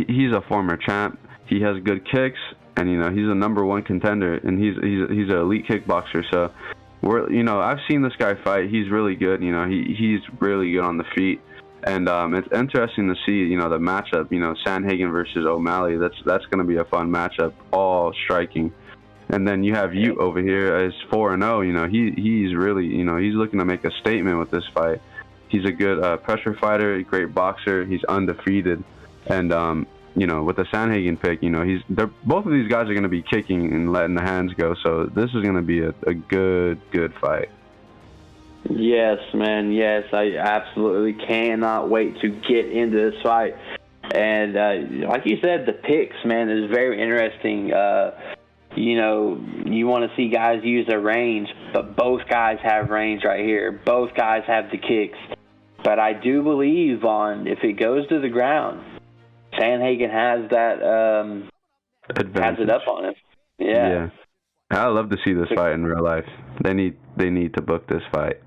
he's a former champ. He has good kicks, and he's a #1 contender, and he's an elite kickboxer. So I've seen this guy fight. He's really good. He's really good on the feet, and it's interesting to see the matchup. Sandhagen versus O'Malley. That's going to be a fun matchup. All striking, and then you have Ute over here as 4-0. He's really he's looking to make a statement with this fight. He's a good pressure fighter, a great boxer. He's undefeated, and with the Sandhagen pick, both of these guys are going to be kicking and letting the hands go. So this is going to be a good fight. Yes, man. Yes, I absolutely cannot wait to get into this fight. And like you said, the picks, man, is very interesting. You want to see guys use their range, but both guys have range right here. Both guys have the kicks. But I do believe, if it goes to the ground, Sandhagen has that has it up on him. Yeah. I love to see this fight in real life. They need to book this fight.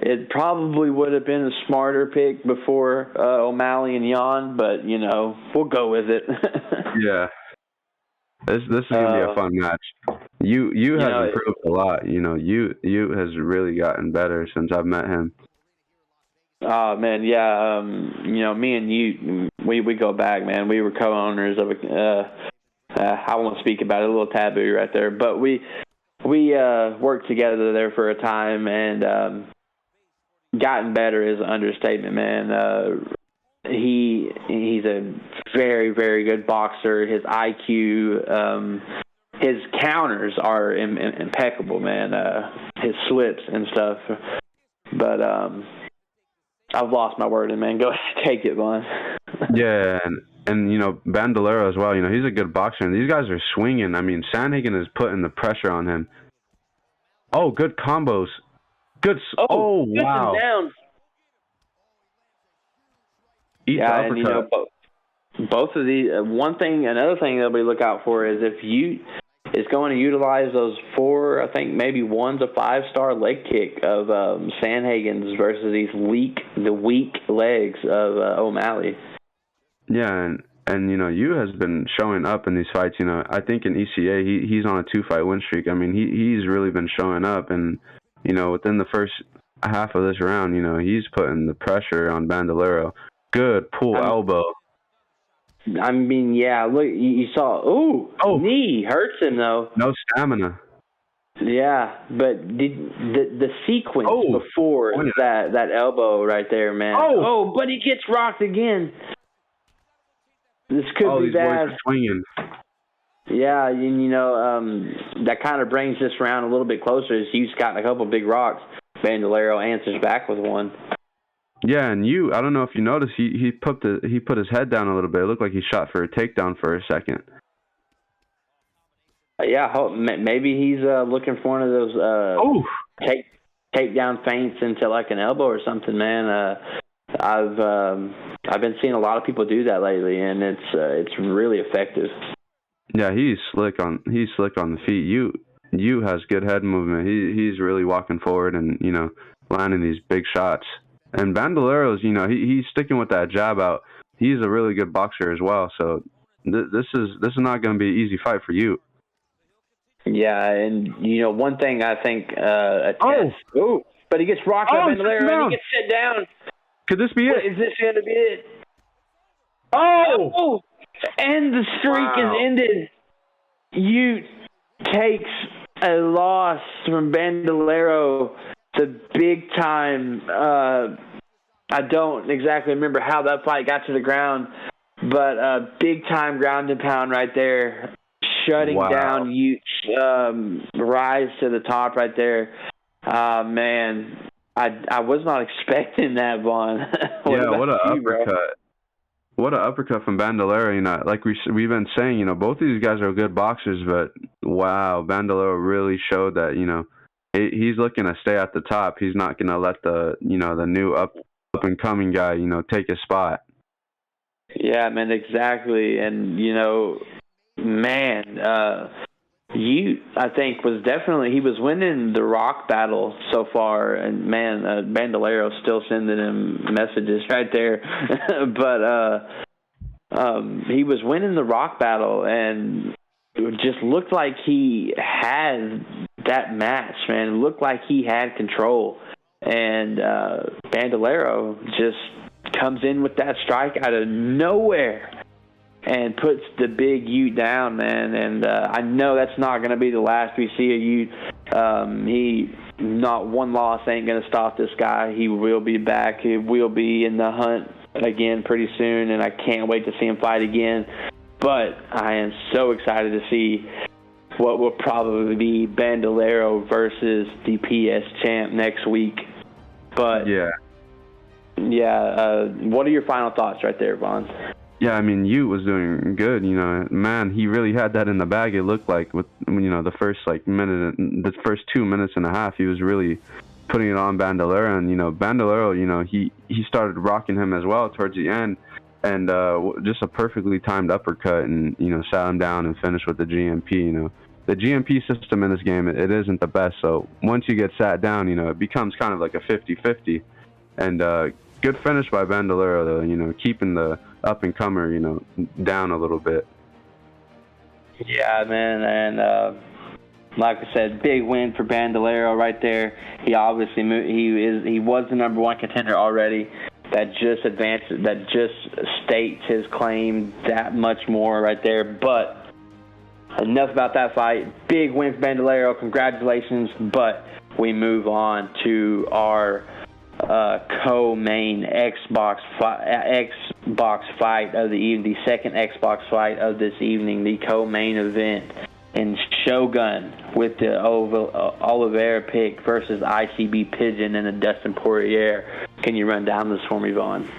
It probably would have been a smarter pick before O'Malley and Jan, but we'll go with it. Yeah. This is gonna be a fun match. You has improved a lot. You has really gotten better since I've met him. Oh man, yeah. Me and you, we go back, man. We were co-owners of I won't speak about it, a little taboo right there, but we worked together there for a time, and gotten better is an understatement, man. He's a very, very good boxer. His IQ, his counters are impeccable, man. His slips and stuff, but I've lost my word, man. Go ahead, take it, Vaughn. Yeah, and Bandolero as well. He's a good boxer, and these guys are swinging. I mean, Sandhagen is putting the pressure on him. Oh, good combos. Good. Oh wow. Down. And both of these. Another thing that we look out for is if you is going to utilize those 4, I think maybe 1's a 5-star leg kick of Sandhagen's versus the weak legs of O'Malley. Yeah, and you has been showing up in these fights. I think in ECA he's on a 2-fight win streak. I mean he's really been showing up, and within the first half of this round, he's putting the pressure on Bandolero. Good pull elbow. I mean, yeah. Look, you saw. Knee hurts him though. No stamina. Yeah, but the sequence before that elbow right there, man. But he gets rocked again. This could be these bad. Boys are swinging. Yeah, that kind of brings this round a little bit closer. As he's gotten a couple big rocks. Bandolero answers back with one. Yeah, and I don't know if you noticed, he put his head down a little bit. It looked like he shot for a takedown for a second. Yeah, maybe he's looking for one of those takedown feints into like an elbow or something, man. I've been seeing a lot of people do that lately, and it's really effective. Yeah, he's slick on the feet. You has good head movement. He's really walking forward and landing these big shots. And Bandolero's, he's sticking with that jab out. He's a really good boxer as well. So this is not going to be an easy fight for you. Yeah, and one thing I think but he gets rocked by Bandolero and he gets set down. Could this be it? Is this going to be it? Oh! And the streak is ended. Ute takes a loss from Bandolero the big time. I don't exactly remember how that fight got to the ground, but big time ground and pound right there, shutting down Ute's rise to the top right there. Man, I was not expecting that, Vaughn. What an uppercut. Bro? What an uppercut from Bandolero. You know, like we've been saying, you know, both of these guys are good boxers, but wow, Bandolero really showed that, you know, he's looking to stay at the top. He's not going to let the new up and coming guy, you know, take his spot. Yeah, man, exactly. And, you know, man, I think he was winning the rock battle so far, and man, Bandolero's still sending him messages right there. But he was winning the rock battle, and it just looked like he had that match, man. It looked like he had control, and Bandolero just comes in with that strike out of nowhere and puts the big Ute down, man. And I know that's not going to be the last we see of Ute. Not one loss ain't going to stop this guy. He will be back. He will be in the hunt again pretty soon, and I can't wait to see him fight again. But I am so excited to see what will probably be Bandolero versus the PS champ next week. But yeah. What are your final thoughts right there, Vaughn? Yeah, I mean, Ute was doing good, you know. Man, he really had that in the bag. It looked like with, you know, the first 2 minutes and a half, he was really putting it on Bandolero. And, you know, Bandolero, you know, he started rocking him as well towards the end, and just a perfectly timed uppercut, and, you know, sat him down and finished with the GMP. You know, the GMP system in this game, it isn't the best. So once you get sat down, you know, it becomes kind of like a 50-50. And good finish by Bandolero, though, you know, keeping the up-and-comer, you know, down a little bit. Yeah, man, and like I said, big win for Bandolero right there. He obviously he was the number one contender already. That just states his claim that much more right there. But enough about that fight. Big win for Bandolero. Congratulations. But we move on to our co-main Xbox fight of the evening, the second Xbox fight of this evening, the co-main event in Shogun with the Oliveira pick versus ICB Pigeon and a Dustin Poirier. Can you run down this for me, Vaughn?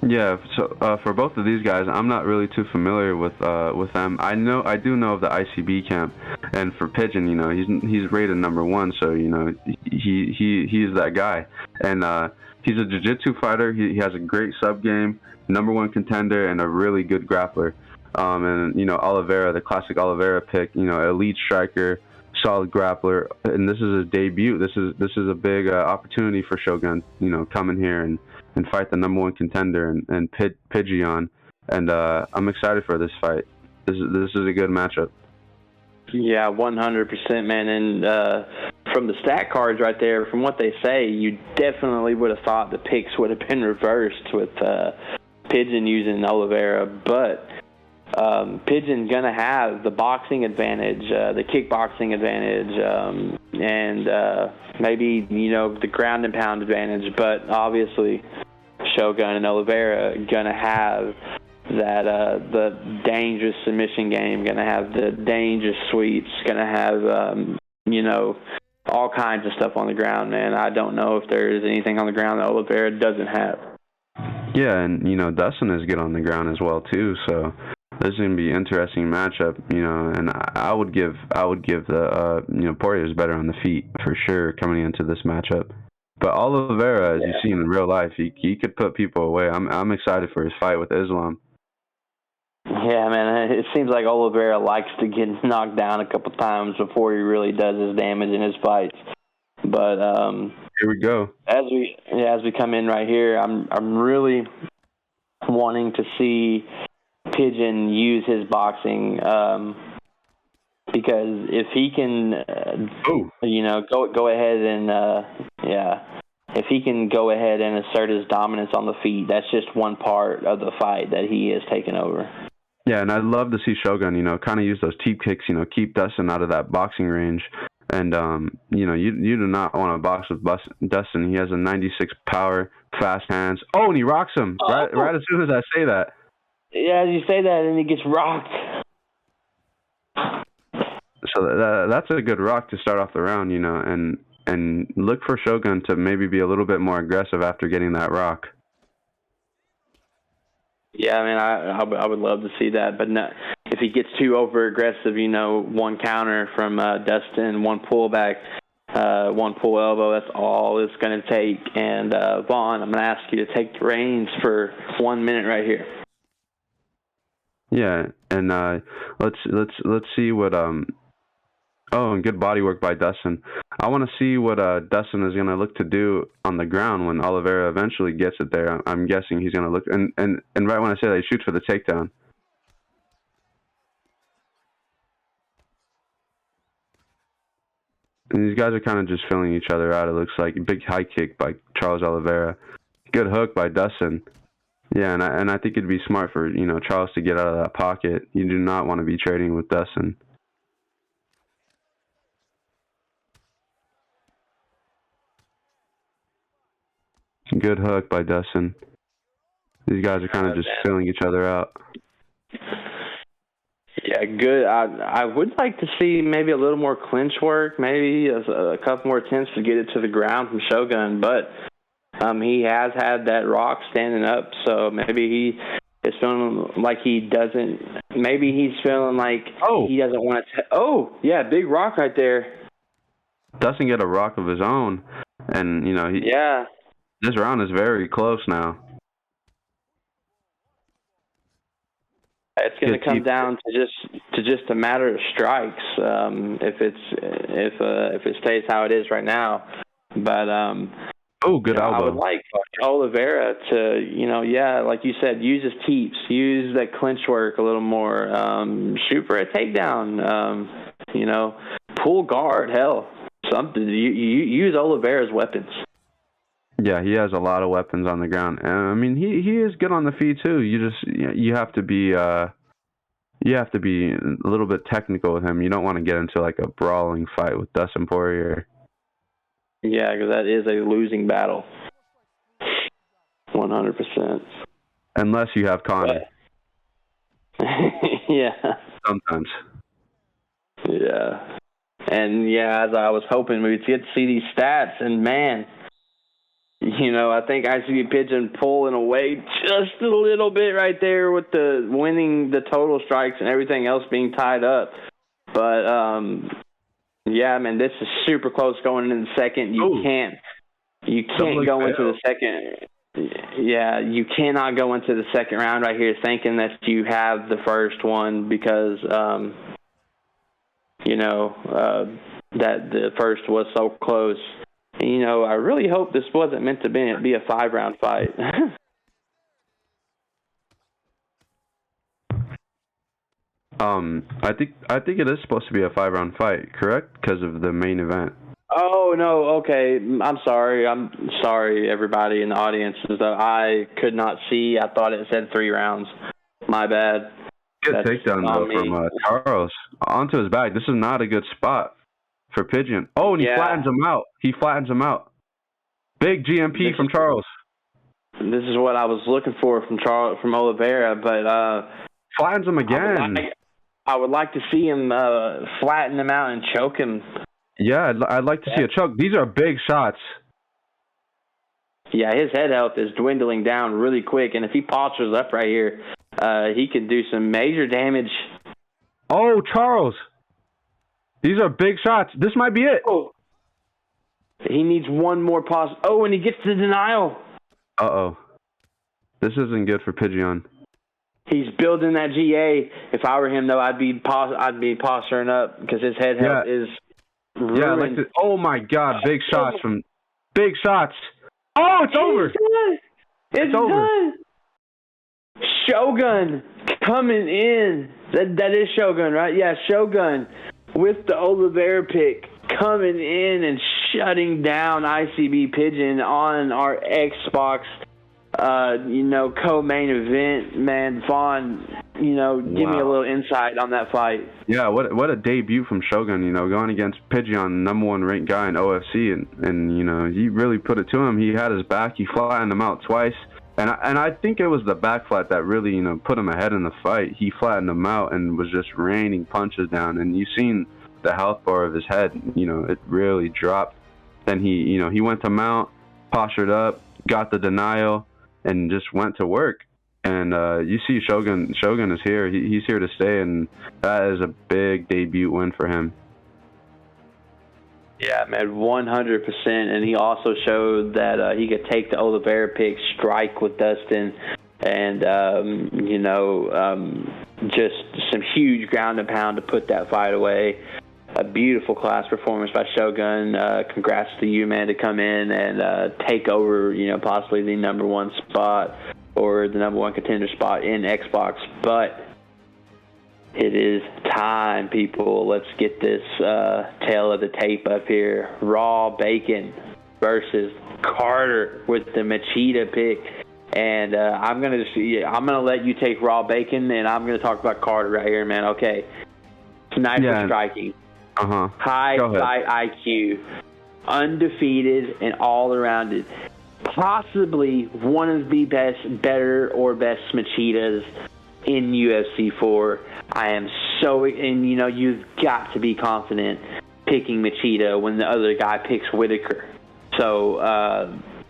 Yeah, so for both of these guys, I'm not really too familiar with them. I do know of the ICB camp, and for Pigeon, you know, he's rated number 1, so you know he's that guy, and he's a jiu-jitsu fighter. He has a great sub game, number 1 contender, and a really good grappler. And you know, Oliveira, the classic Oliveira pick, you know, elite striker, solid grappler, and this is his debut. This is a big opportunity for Shogun, you know, coming here and fight the number 1 contender and Pidgeon, and I'm excited for this fight. This is a good matchup. Yeah, 100%, man. And from the stat cards right there, from what they say, you definitely would have thought the picks would have been reversed with Pigeon using Oliveira, but Pigeon gonna have the boxing advantage, the kickboxing advantage, and maybe, you know, the ground and pound advantage. But obviously, Shogun and Oliveira gonna have that the dangerous submission game, gonna have the dangerous sweeps, gonna have you know, all kinds of stuff on the ground, man. I don't know if there's anything on the ground that Oliveira doesn't have. Yeah, and you know, Dustin is good on the ground as well too, so this is gonna be an interesting matchup, you know. And I would give the you know, Poirier's better on the feet for sure coming into this matchup. But Oliveira, as you've seen in real life, he could put people away. I'm excited for his fight with Islam. Yeah, man, it seems like Oliveira likes to get knocked down a couple times before he really does his damage in his fights. But here we go. As we come in right here, I'm really wanting to see Pigeon use his boxing, because if he can, you know, go ahead and if he can go ahead and assert his dominance on the feet, that's just one part of the fight that he has taken over. Yeah, and I'd love to see Shogun, kind of use those teep kicks, keep Dustin out of that boxing range. And, you do not want to box with Dustin. He has a 96 power, fast hands. Oh, and he rocks him right as soon as I say that. Yeah, you say that, and he gets rocked. So that's a good rock to start off the round, and look for Shogun to maybe be a little bit more aggressive after getting that rock. Yeah, I mean, I would love to see that, but no, if he gets too over aggressive, one counter from Dustin, one pullback, one pull elbow, that's all it's going to take. And Vaughn, I'm going to ask you to take the reins for 1 minute right here. Yeah, and let's see what Oh, and good body work by Dustin. I want to see what Dustin is going to look to do on the ground when Oliveira eventually gets it there. I'm guessing he's going to look, and right when I say that, he shoots for the takedown. And these guys are kind of just filling each other out. It looks like a big high kick by Charles Oliveira. Good hook by Dustin. Yeah, and I think it'd be smart for Charles to get out of that pocket. You do not want to be trading with Dustin. Good hook by Dustin. These guys are kind of just filling each other out. Yeah, good. I would like to see maybe a little more clinch work, maybe a couple more attempts to get it to the ground from Shogun, but he has had that rock standing up, so maybe he is feeling like he doesn't. Maybe he's feeling like he doesn't want to. Oh, yeah, big rock right there. Dustin get a rock of his own, and yeah. This round is very close now. It's going to come down to just a matter of strikes if it stays how it is right now. But good elbow. I would like Oliveira to like you said, use his teeps, use that clinch work a little more, shoot for a takedown, pull guard, hell, something. You use Oliveira's weapons. Yeah, he has a lot of weapons on the ground. I mean, he is good on the feet too. You have to be a little bit technical with him. You don't want to get into like a brawling fight with Dustin Poirier. Yeah, because that is a losing battle. 100%. Unless you have Conor. Yeah. Sometimes. Yeah. And yeah, as I was hoping we'd get to see these stats, and man, I think ICB Pigeon pulling away just a little bit right there with the winning the total strikes and everything else being tied up. But, yeah, man, this is super close going into the second. You can't go into the second. Yeah, you cannot go into the second round right here thinking that you have the first one because, that the first was so close. I really hope this wasn't meant to be a 5-round fight. I think it is supposed to be a 5-round fight, correct? Because of the main event. Oh no, okay. I'm sorry, everybody in the audience. I could not see. I thought it said 3 rounds. My bad. Good takedown though from Charles onto his back. This is not a good spot for Pigeon. Oh, and he flattens him out. Big GMP from Charles. This is what I was looking for from Oliveira, but flattens him again. I would like to see him flatten him out and choke him. Yeah, I'd like to see a choke. These are big shots. Yeah, his head health is dwindling down really quick, and if he postures up right here, he could do some major damage. Oh, Charles. These are big shots. This might be it. Oh. He needs one more pause. Oh, and he gets the denial. Uh-oh. This isn't good for Pigeon. He's building that GA. If I were him, though, I'd be posturing up because his head health is ruined. Yeah, oh, my God. Big shots. Oh, it's over. It's over. Done. Shogun coming in. That is Shogun, right? Yeah, Shogun with the Oliveira pick coming in and shutting down ICB Pigeon on our Xbox, co-main event. Man, Vaughn, give me a little insight on that fight. Yeah, what a debut from Shogun, going against Pidgeon, number 1 ranked guy in OFC, and he really put it to him. He had his back, he flattened him out twice, and I think it was the back flat that really, put him ahead in the fight. He flattened him out and was just raining punches down, and you've seen the health bar of his head, it really dropped. Then he went to mount, postured up, got the denial, and just went to work. And you see Shogun is here. He's here to stay, and that is a big debut win for him. Yeah, man, 100%. And he also showed that he could take the Oliveira pick, strike with Dustin, and, just some huge ground and pound to put that fight away. A beautiful class performance by Shogun. Congrats to you, man, to come in and take over, possibly the number 1 spot or the number 1 contender spot in Xbox. But it is time, people. Let's get this tail of the tape up here. Raw Bacon versus Carter with the Machida pick. And I'm gonna let you take Raw Bacon, and I'm gonna talk about Carter right here, man. Okay, sniper striking. High fight IQ, undefeated and all around it. Possibly one of the best Machidas in UFC 4. I am and you've got to be confident picking Machida when the other guy picks Whitaker. So,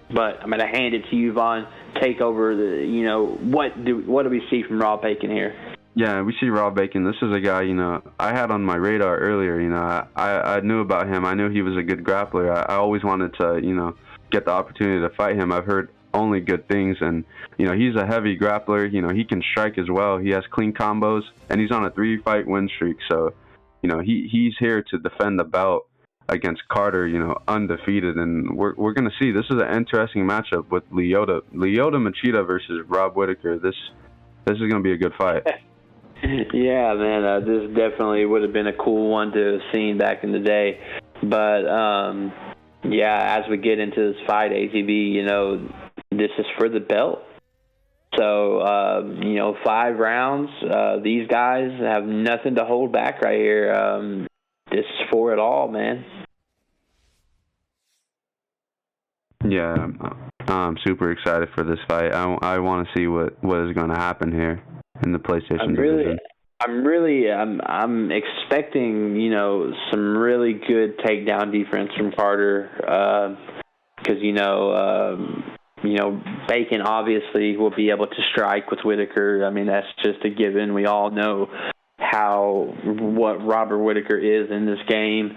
but I'm gonna hand it to you, Vaughn. Take over what do we see from Raw Bacon here? Yeah, we see Raw Bacon. This is a guy, I had on my radar earlier. I knew about him. I knew he was a good grappler. I always wanted to, get the opportunity to fight him. I've heard only good things, and, he's a heavy grappler. He can strike as well. He has clean combos, and he's on a 3-fight win streak. So, he's here to defend the belt against Carter, undefeated. And we're going to see. This is an interesting matchup with Lyoto Machida versus Rob Whitaker. This is going to be a good fight. Yeah, man, this definitely would have been a cool one to have seen back in the day. But, as we get into this fight, ATB, this is for the belt. So, 5 rounds. These guys have nothing to hold back right here. This is for it all, man. Yeah, I'm super excited for this fight. I want to see what is going to happen here in the PlayStation division. I'm expecting, some really good takedown defense from Carter, because Bacon obviously will be able to strike with Whitaker. I mean, that's just a given. We all know what Robert Whitaker is in this game.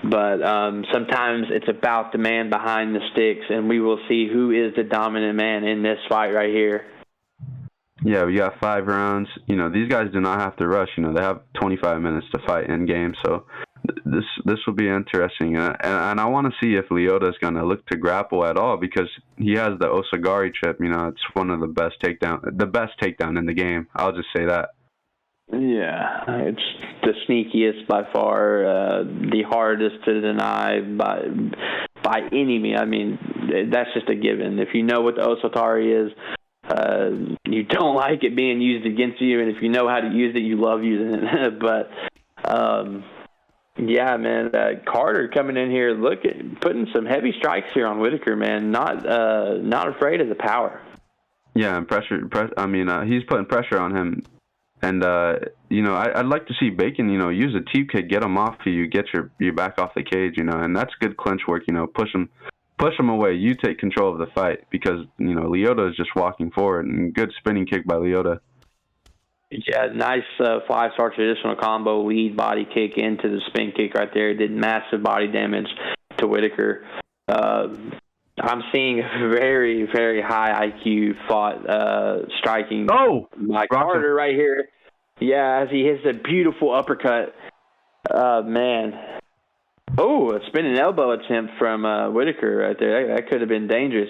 But sometimes it's about the man behind the sticks, and we will see who is the dominant man in this fight right here. Yeah, we got 5 rounds. These guys do not have to rush. They have 25 minutes to fight in game. So this will be interesting. And I want to see if Lyoto is going to look to grapple at all, because he has the Osagari chip. It's one of the best takedown in the game. I'll just say that. Yeah, it's the sneakiest by far, the hardest to deny by any means. I mean, that's just a given. If you know what the Osatari is, you don't like it being used against you, and if you know how to use it, you love using it. But yeah, man, Carter coming in here, putting some heavy strikes here on Whitaker, man. Not afraid of the power. Yeah, and he's putting pressure on him. And, I'd like to see Bacon, use a teep kick, get him off you, get your back off the cage, and that's good clinch work, push him away. You take control of the fight, because, Lyoto is just walking forward, and good spinning kick by Lyoto. Yeah, nice 5-star traditional combo, lead body kick into the spin kick right there. Did massive body damage to Whitaker. I'm seeing very, very high IQ striking by Carter right here. Yeah, as he hits a beautiful uppercut. Man. Oh, a spinning elbow attempt from Whitaker right there. That could have been dangerous.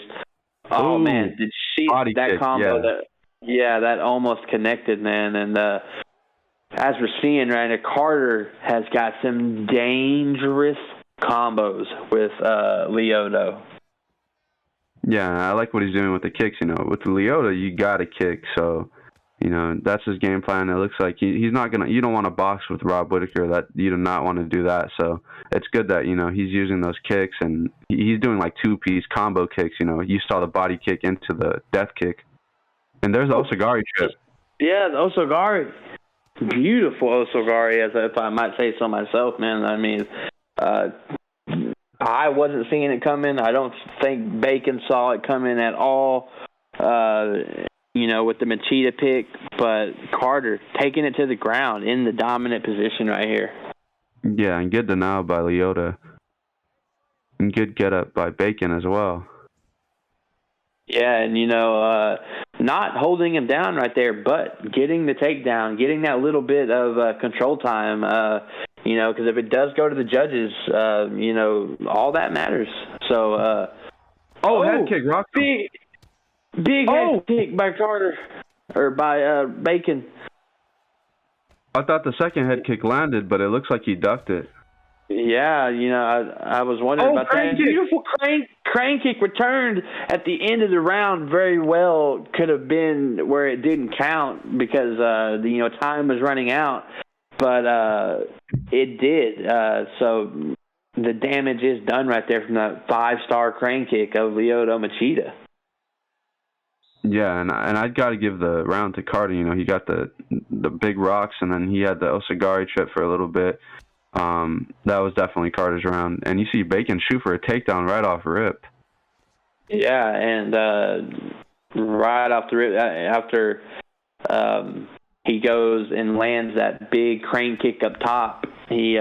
Oh, man. Did you see that combo? Yeah. That almost connected, man. And as we're seeing right now, Carter has got some dangerous combos with Lyoto. Yeah, I like what he's doing with the kicks. With the Lyoto, you got to kick. So, You know, that's his game plan. It looks like he's not gonna. You don't want to box with Rob Whittaker. That you do not want to do that. So it's good that he's using those kicks and he's doing like 2-piece combo kicks. You know, you saw the body kick into the death kick, and there's the Osagari trip. Yeah, the Osagari, beautiful Osagari, if I might say so myself, man. I mean, I wasn't seeing it coming. I don't think Bacon saw it coming at all. With the Machida pick, but Carter taking it to the ground in the dominant position right here. Yeah, and good denial by Lyoto. And good get up by Bacon as well. Yeah, and not holding him down right there, but getting the takedown, getting that little bit of control time, because if it does go to the judges, all that matters. So, head kick, Rock. Big head kick by Carter, or by Bacon. I thought the second head kick landed, but it looks like he ducked it. Yeah, I was wondering about that. Beautiful crane kick returned at the end of the round. Very well could have been where it didn't count because time was running out, but it did. So the damage is done right there from that 5-star crane kick of Lyoto Machida. Yeah, and I'd got to give the round to Carter. He got the big rocks, and then he had the Osagari trip for a little bit. That was definitely Carter's round. And you see Bacon shoot for a takedown right off rip. Yeah, and right off the rip, after he goes and lands that big crane kick up top, he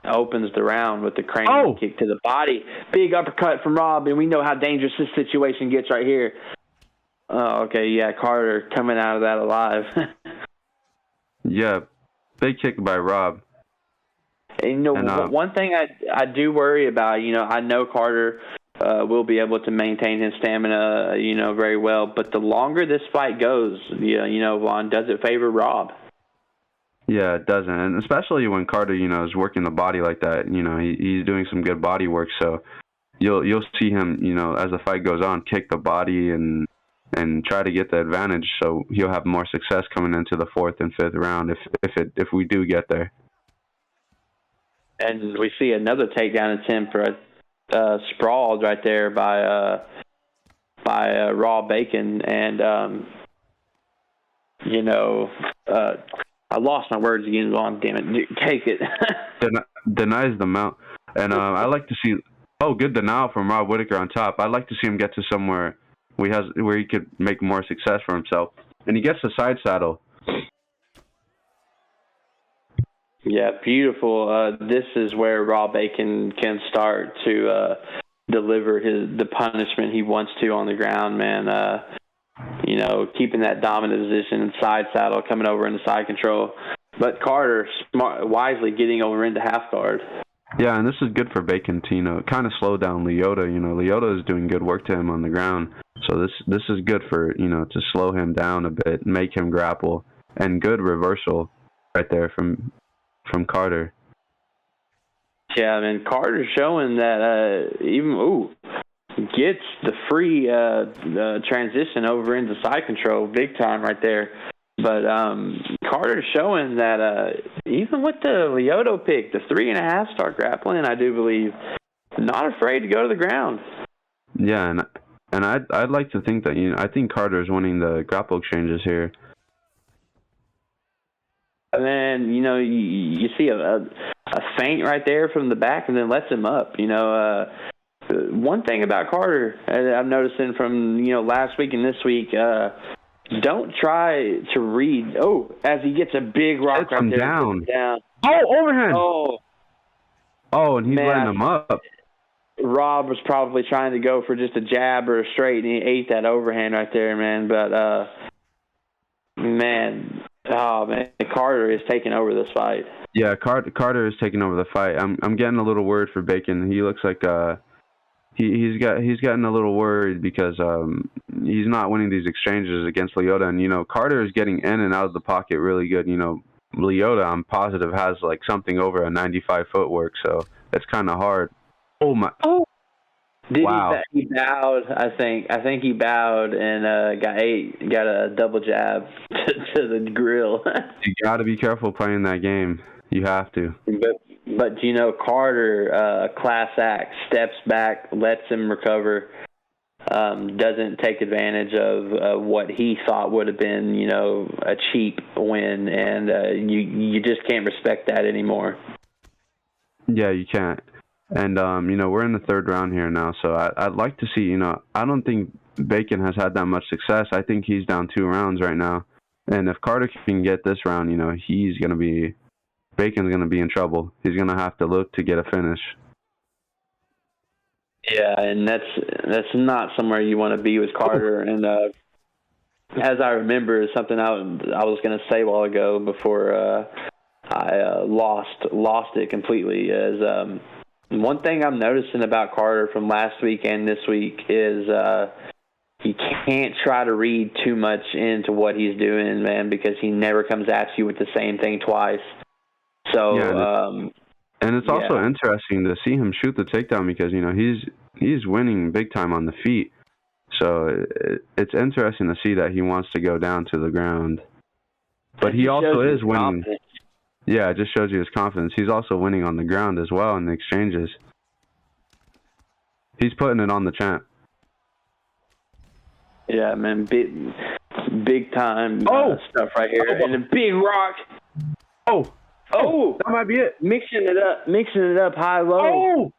opens the round with the crane kick to the body. Big uppercut from Rob, and we know how dangerous this situation gets right here. Oh, okay, yeah, Carter coming out of that alive. Yeah, big kick by Rob. And, one thing I do worry about, I know Carter will be able to maintain his stamina, very well. But the longer this fight goes, Vaughn, does it favor Rob? Yeah, it doesn't. And especially when Carter, is working the body like that. He's doing some good body work. So you'll see him, as the fight goes on, kick the body and try to get the advantage, so he'll have more success coming into the 4th and 5th round if we do get there. And we see another takedown attempt for a sprawled right there by Raw Bacon, and I lost my words again. Long, damn it, take it. Denies the mount, and I like to see good denial from Rob Whittaker on top. I'd like to see him get to somewhere where he could make more success for himself. And he gets the side saddle. Yeah, beautiful. This is where Rob Bacon can start to deliver the punishment he wants to on the ground, man. Keeping that dominant position and side saddle, coming over into side control. But Carter wisely getting over into half guard. Yeah, and this is good for Bacon to, kind of slow down Lyoto. Lyoto is doing good work to him on the ground. So this is good for, to slow him down a bit, make him grapple, and good reversal right there from Carter. Yeah, I mean, Carter's showing that gets the free transition over into side control big time right there. But Carter's showing that even with the Lyoto pick, the 3.5-star grappling, I do believe, not afraid to go to the ground. Yeah, and I'd like to think that I think Carter's winning the grapple exchanges here. And then you see a feint right there from the back, and then lets him up. One thing about Carter I'm noticing from last week and this week. Don't try to read. As he gets a big rock right there. Down. Overhand. And he's letting him up. Rob was probably trying to go for just a jab or a straight, and he ate that overhand right there, man. But, Carter is taking over this fight. Yeah, Carter is taking over the fight. I'm getting a little worried for Bacon. He looks like he's gotten a little worried because he's not winning these exchanges against Lyoto, and Carter is getting in and out of the pocket really good. Lyoto, I'm positive, has like something over a 95 footwork, so it's kind of hard. Wow. He bowed. I think he bowed and got a double jab to the grill. You got to be careful playing that game. You have to. But Carter, class act, steps back, lets him recover. Doesn't take advantage of what he thought would have been, a cheap win, and you just can't respect that anymore. Yeah, you can't. And we're in the third round here now, so I'd like to see. I don't think Bacon has had that much success. I think he's down 2 rounds right now, and if Carter can get this round, Bacon's gonna be in trouble. He's gonna have to look to get a finish. Yeah, and that's not somewhere you want to be with Carter. And as I remember, something I was going to say a while ago before I lost it completely is one thing I'm noticing about Carter from last week and this week is you can't try to read too much into what he's doing, man, because he never comes at you with the same thing twice. So. Yeah, and it's also interesting to see him shoot the takedown because he's winning big time on the feet. So it's interesting to see that he wants to go down to the ground. But he also is winning. Confidence. Yeah, it just shows you his confidence. He's also winning on the ground as well in the exchanges. He's putting it on the champ. Yeah, man, big time stuff right here. And a big rock. Oh, that might be it. Mixing it up high-low. Oh!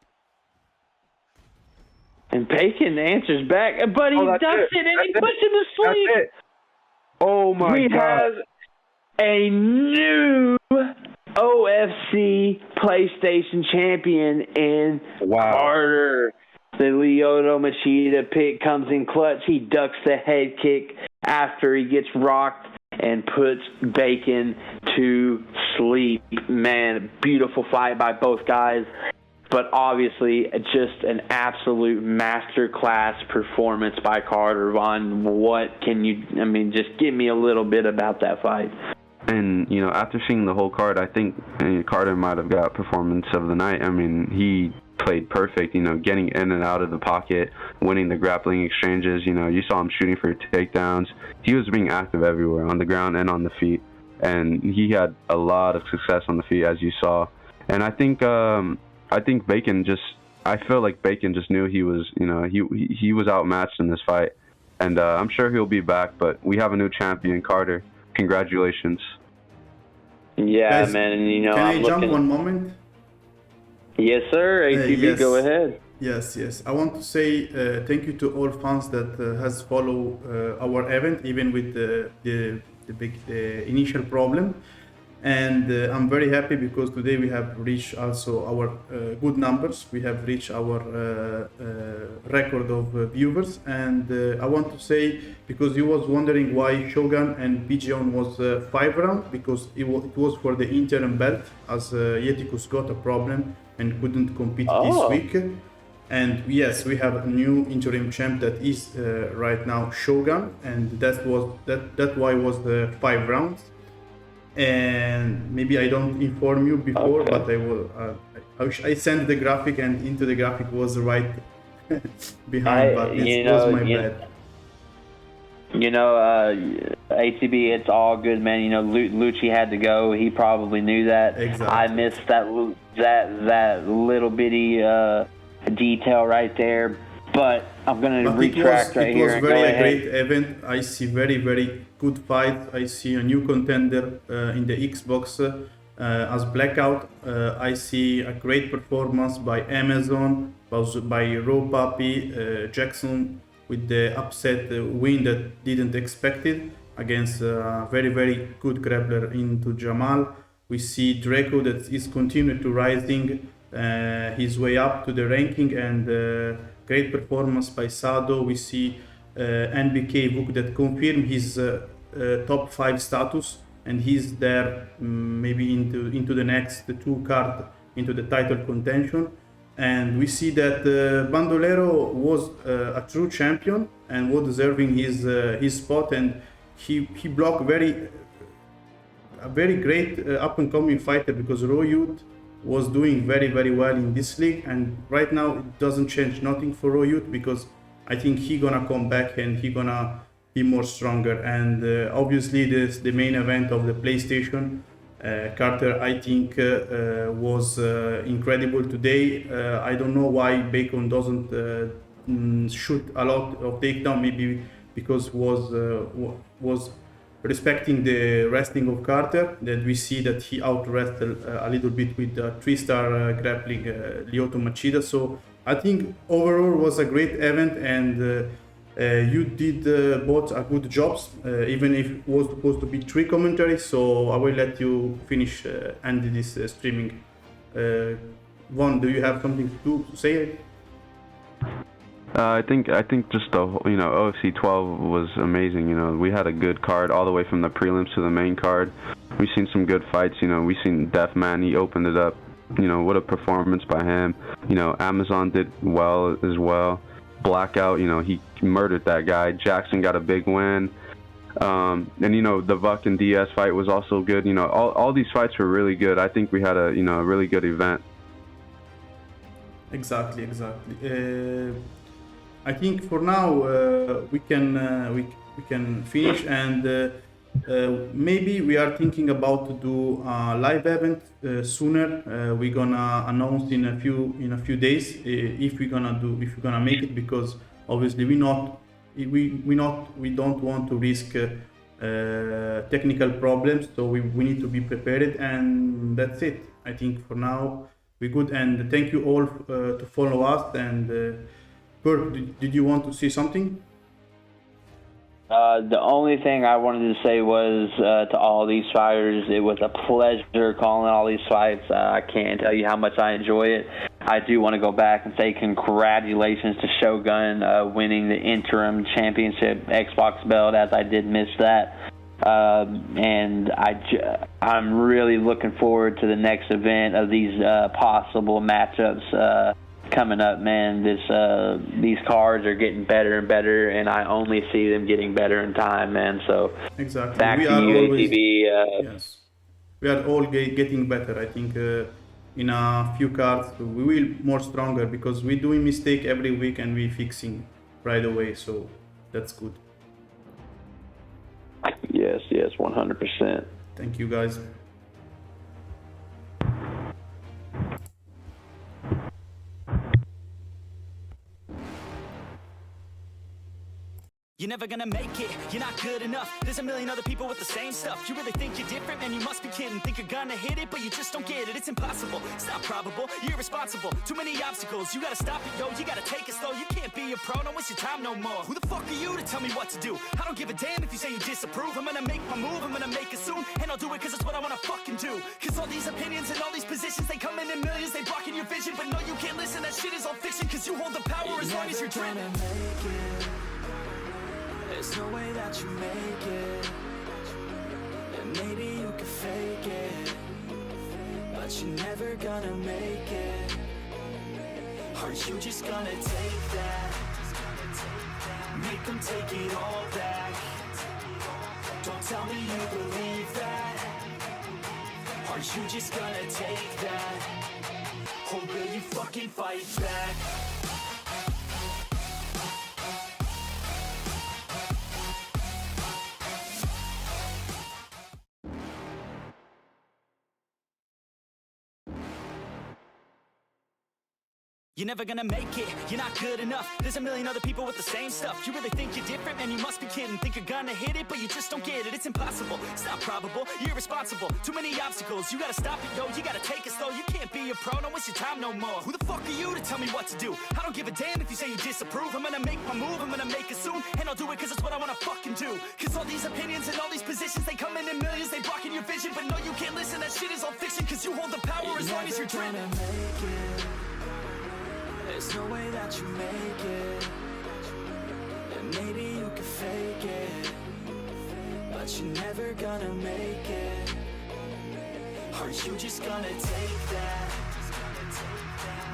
And Bacon answers back, but he ducks it and he puts him to sleep. That's it. Oh, my God. We have a new OFC PlayStation champion in Carter. The Lyoto Machida pick comes in clutch. He ducks the head kick after he gets rocked and puts Bacon to sleep. Man, beautiful fight by both guys, but obviously just an absolute masterclass performance by Carter. Vaughn, just give me a little bit about that fight. And, after seeing the whole card, I think Carter might have got performance of the night. I mean, he played perfect, getting in and out of the pocket, winning the grappling exchanges. You saw him shooting for takedowns. He was being active everywhere, on the ground and on the feet. And he had a lot of success on the feet, as you saw. And I think Bacon I feel like Bacon just knew he was, he was outmatched in this fight. And I'm sure he'll be back, but we have a new champion, Carter. Congratulations. Yeah, Guys, man. Can I jump one moment? Yes, sir. ATB, yes. Go ahead. Yes. I want to say thank you to all fans that has followed our event, even with the big initial problem. And I'm very happy because today we have reached also our good numbers. We have reached our record of viewers. And I want to say, because you was wondering why Shogun and BJon was 5 rounds, because it was for the interim belt, as Yetikus got a problem and couldn't compete this week. And yes, we have a new interim champ that is right now Shogun, and that why was the 5 rounds. And maybe I don't inform you before, but I will. I sent the graphic, and into the graphic was right behind, but it was my bad. ATB, it's all good, man. Lucci had to go. He probably knew that. Exactly. I missed that little bitty detail right there, but I'm gonna retract right here. It was very a great event. I see very, very good fight. I see a new contender in the Xbox as Blackout. I see a great performance by Amazon, by Raw Papi Jackson, with the upset win that didn't expect it against a very, very good grappler into Jamal. We see Draco that is continuing to rising his way up to the ranking, and great performance by Sado. We see NBK Vuk that confirmed his top 5 status, and he's there maybe into the next 2 card into the title contention. And we see that Bandolero was a true champion and was deserving his spot, and he blocked a very great up and coming fighter, because Royut was doing very very well in this league, and right now it doesn't change nothing for Royut because I think he gonna come back and he gonna be more stronger. And obviously this the main event of the PlayStation. Carter, I think, was incredible today. I don't know why Bacon doesn't shoot a lot of takedown. Maybe because was respecting the wrestling of Carter. That we see that he out wrestled a little bit with 3-star grappling Lyoto Machida. So I think overall was a great event, and you did both a good jobs, even if it was supposed to be 3 commentaries. So I will let you finish end this streaming. Von, do you have something to say? I think just the OFC 12 was amazing. We had a good card all the way from the prelims to the main card. We've seen some good fights. We seen Deathman, he opened it up. What a performance by him. Amazon did well as well. Blackout, he murdered that guy. Jackson got a big win. And the Buck and DS fight was also good. All these fights were really good. I think we had a a really good event. Exactly. I think for now we can finish, and maybe we are thinking about to do a live event sooner. We're gonna announce in a few days if we're gonna make it, because obviously we don't want to risk technical problems, so we need to be prepared, and that's it. I think for now we're good, and thank you all to follow us. And Bert, did you want to say something? The only thing I wanted to say was to all these fighters, it was a pleasure calling all these fights. I can't tell you how much I enjoy it. I do want to go back and say congratulations to Shogun winning the interim championship Xbox belt, as I did miss that. And I'm really looking forward to the next event of these possible matchups coming up, man. These cards are getting better and better, and I only see them getting better in time, man. So exactly. Back to you, ATB. Yes, we are all getting better. I think in a few cards we will more stronger, because we're doing mistake every week and we fixing right away. So that's good. Yes, 100%. Thank you, guys. You're never gonna make it, you're not good enough. There's a million other people with the same stuff. You really think you're different, man, you must be kidding. Think you're gonna hit it, but you just don't get it. It's impossible, it's not probable, you're irresponsible. Too many obstacles, you gotta stop it, yo. You gotta take it slow, you can't be a pro, don't waste your time no more. Who the fuck are you to tell me what to do? I don't give a damn if you say you disapprove. I'm gonna make my move, I'm gonna make it soon. And I'll do it cause it's what I wanna fucking do. Cause all these opinions and all these positions, they come in millions, they blocking your vision. But no, you can't listen, that shit is all fiction. Cause you hold the power as long as you're dreaming. There's no way that you make it, and maybe you can fake it, but you're never gonna make it. Are you just gonna take that? Make them take it all back. Don't tell me you believe that. Are you just gonna take that? Or will you fucking fight back? You're never gonna make it, you're not good enough. There's a million other people with the same stuff. You really think you're different, man, you must be kidding. Think you're gonna hit it, but you just don't get it. It's impossible, it's not probable, you're irresponsible. Too many obstacles, you gotta stop it, yo. You gotta take it slow, you can't be a pro, don't waste your time no more. Who the fuck are you to tell me what to do? I don't give a damn if you say you disapprove. I'm gonna make my move, I'm gonna make it soon. And I'll do it cause it's what I wanna fucking do. Cause all these opinions and all these positions, they come in millions, they blocking your vision. But no, you can't listen, that shit is all fiction. Cause you hold the power as long as you're dreaming. There's no way that you make it, and maybe you can fake it, but you're never gonna make it. Are you just gonna take that?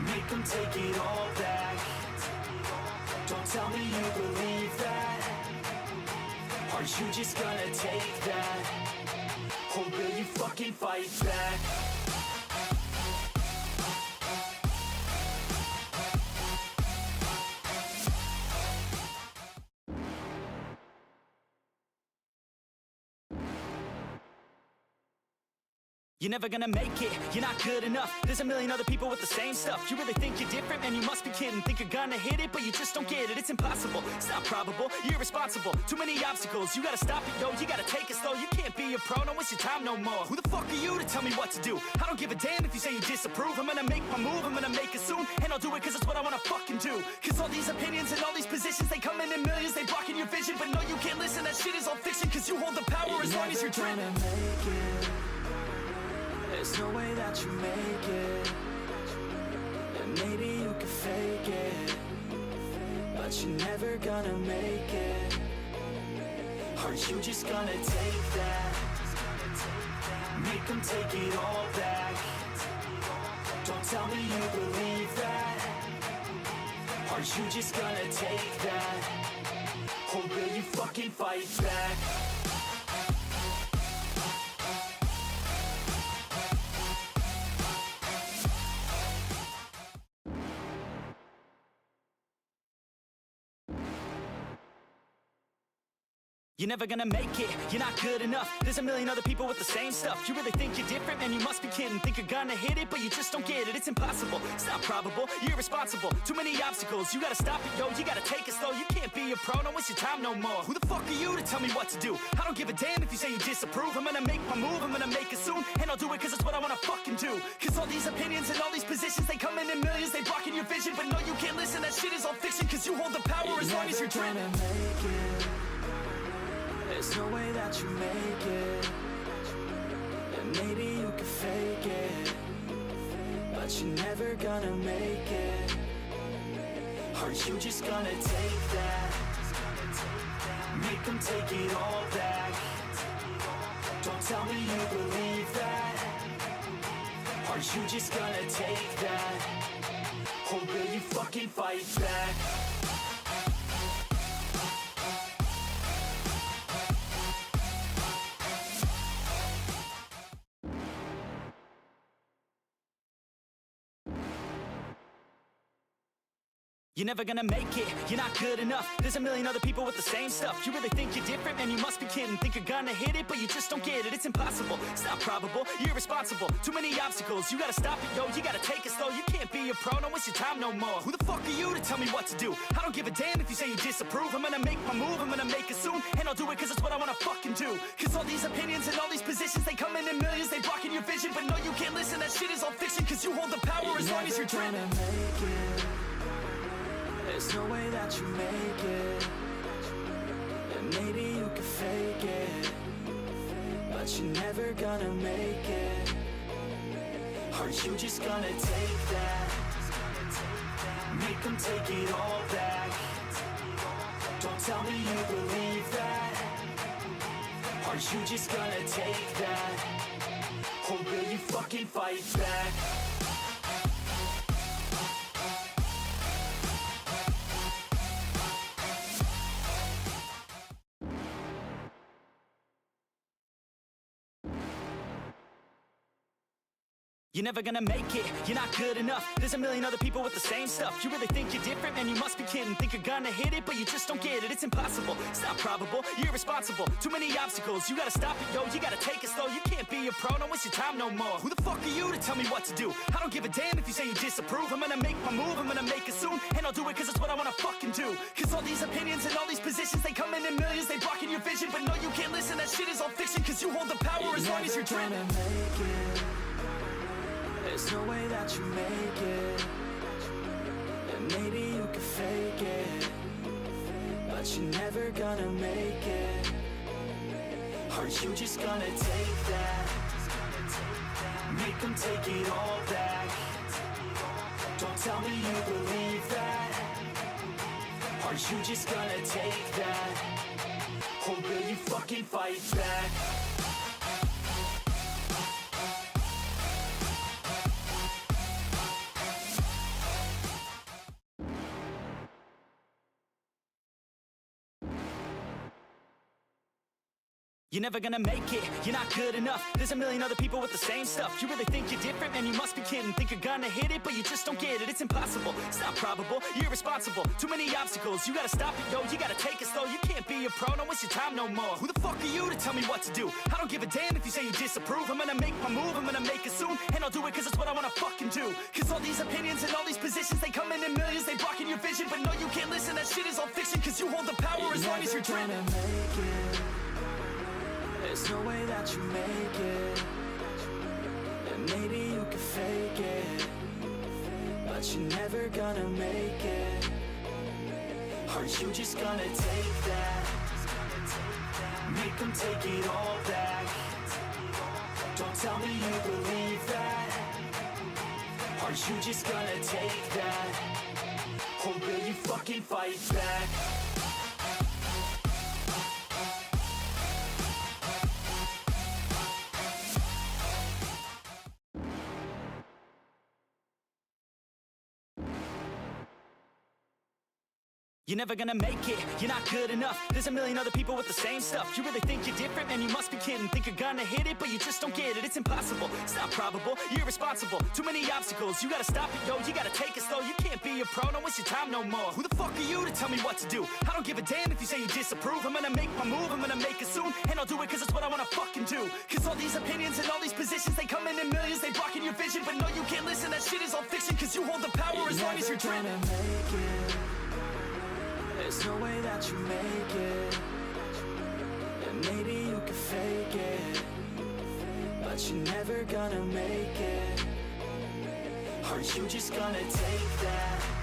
Make them take it all back. Don't tell me you believe that. Are you just gonna take that? Or will you fucking fight back? You're never gonna make it, you're not good enough. There's a million other people with the same stuff. You really think you're different? Man, you must be kidding. Think you're gonna hit it, but you just don't get it. It's impossible, it's not probable, you're irresponsible. Too many obstacles, you gotta stop it, yo. You gotta take it slow, you can't be a pro. Don't waste your time no more. Who the fuck are you to tell me what to do? I don't give a damn if you say you disapprove. I'm gonna make my move, I'm gonna make it soon. And I'll do it cause it's what I wanna fucking do. Cause all these opinions and all these positions, they come in millions, they blocking your vision. But no, you can't listen, that shit is all fiction. Cause you hold the power as long as you're dreaming. There's no way that you make it. And maybe you can fake it, but you're never gonna make it. Are you just gonna take that? Make them take it all back. Don't tell me you believe that. Are you just gonna take that? Or will you fucking fight back? You're never gonna make it, you're not good enough. There's a million other people with the same stuff. You really think you're different? Man, you must be kidding. Think you're gonna hit it, but you just don't get it. It's impossible, it's not probable, you're irresponsible. Too many obstacles, you gotta stop it, yo. You gotta take it slow, you can't be a pro. Don't waste your time no more. Who the fuck are you to tell me what to do? I don't give a damn if you say you disapprove. I'm gonna make my move, I'm gonna make it soon. And I'll do it cause it's what I wanna fucking do. Cause all these opinions and all these positions, they come in millions, they blocking your vision. But no, you can't listen, that shit is all fiction. Cause you hold the power as long as you're dreaming. There's no way that you make it. And maybe you can fake it, but you're never gonna make it. Are you just gonna take that? Make them take it all back. Don't tell me you believe that. Are you just gonna take that? Or will you fucking fight back? You're never gonna make it, you're not good enough. There's a million other people with the same stuff. You really think you're different? Man, you must be kidding. Think you're gonna hit it, but you just don't get it. It's impossible, it's not probable, you're irresponsible. Too many obstacles, you gotta stop it, yo. You gotta take it slow, you can't be a pro. Don't waste your time no more. Who the fuck are you to tell me what to do? I don't give a damn if you say you disapprove. I'm gonna make my move, I'm gonna make it soon. And I'll do it cause it's what I wanna fucking do. Cause all these opinions and all these positions, they come in millions, they blocking your vision. But no, you can't listen, that shit is all fiction. Cause you hold the power as long as you're dreaming. There's no way that you make it. And maybe you can fake it, but you're never gonna make it. Are you just gonna take that? Make them take it all back. Don't tell me you believe that. Are you just gonna take that? Or will you fucking fight back? You're never gonna make it, you're not good enough. There's a million other people with the same stuff. You really think you're different? Man, you must be kidding. Think you're gonna hit it, but you just don't get it. It's impossible, it's not probable, you're irresponsible. Too many obstacles, you gotta stop it, yo. You gotta take it slow, you can't be a pro. Don't waste your time no more. Who the fuck are you to tell me what to do? I don't give a damn if you say you disapprove. I'm gonna make my move, I'm gonna make it soon. And I'll do it cause it's what I wanna fucking do. Cause all these opinions and all these positions, they come in millions, they blocking your vision. But no, you can't listen, that shit is all fiction. Cause you hold the power as long as you're dreaming. There's no way that you make it. And maybe you can fake it, but you're never gonna make it. Are you just gonna take that? Make them take it all back. Don't tell me you believe that. Are you just gonna take that? Or will you fucking fight back? You're never gonna make it, you're not good enough. There's a million other people with the same stuff. You really think you're different? Man, you must be kidding. Think you're gonna hit it, but you just don't get it. It's impossible, it's not probable, you're irresponsible. Too many obstacles, you gotta stop it, yo. You gotta take it slow, you can't be a pro. Don't waste your time no more. Who the fuck are you to tell me what to do? I don't give a damn if you say you disapprove. I'm gonna make my move, I'm gonna make it soon. And I'll do it cause it's what I wanna fucking do. Cause all these opinions and all these positions, they come in millions, they blocking your vision. But no, you can't listen, that shit is all fiction. Cause you hold the power as long as you're dreaming. There's no way that you make it. And maybe you can fake it, but you're never gonna make it. Are you just gonna take that? Make them take it all back. Don't tell me you believe that. Are you just gonna take that? Or will you fucking fight back? You're never gonna make it, you're not good enough. There's a million other people with the same stuff. You really think you're different? Man, you must be kidding. Think you're gonna hit it, but you just don't get it. It's impossible, it's not probable, you're irresponsible. Too many obstacles, you gotta stop it, yo. You gotta take it slow, you can't be a pro. Don't waste your time no more. Who the fuck are you to tell me what to do? I don't give a damn if you say you disapprove. I'm gonna make my move, I'm gonna make it soon. And I'll do it cause it's what I wanna fucking do. Cause all these opinions and all these positions, they come in millions, they blocking your vision. But no, you can't listen, that shit is all fiction. Cause you hold the power as long as you're dreaming. There's no way that you make it. And maybe you can fake it, but you're never gonna make it. Are you just gonna take that?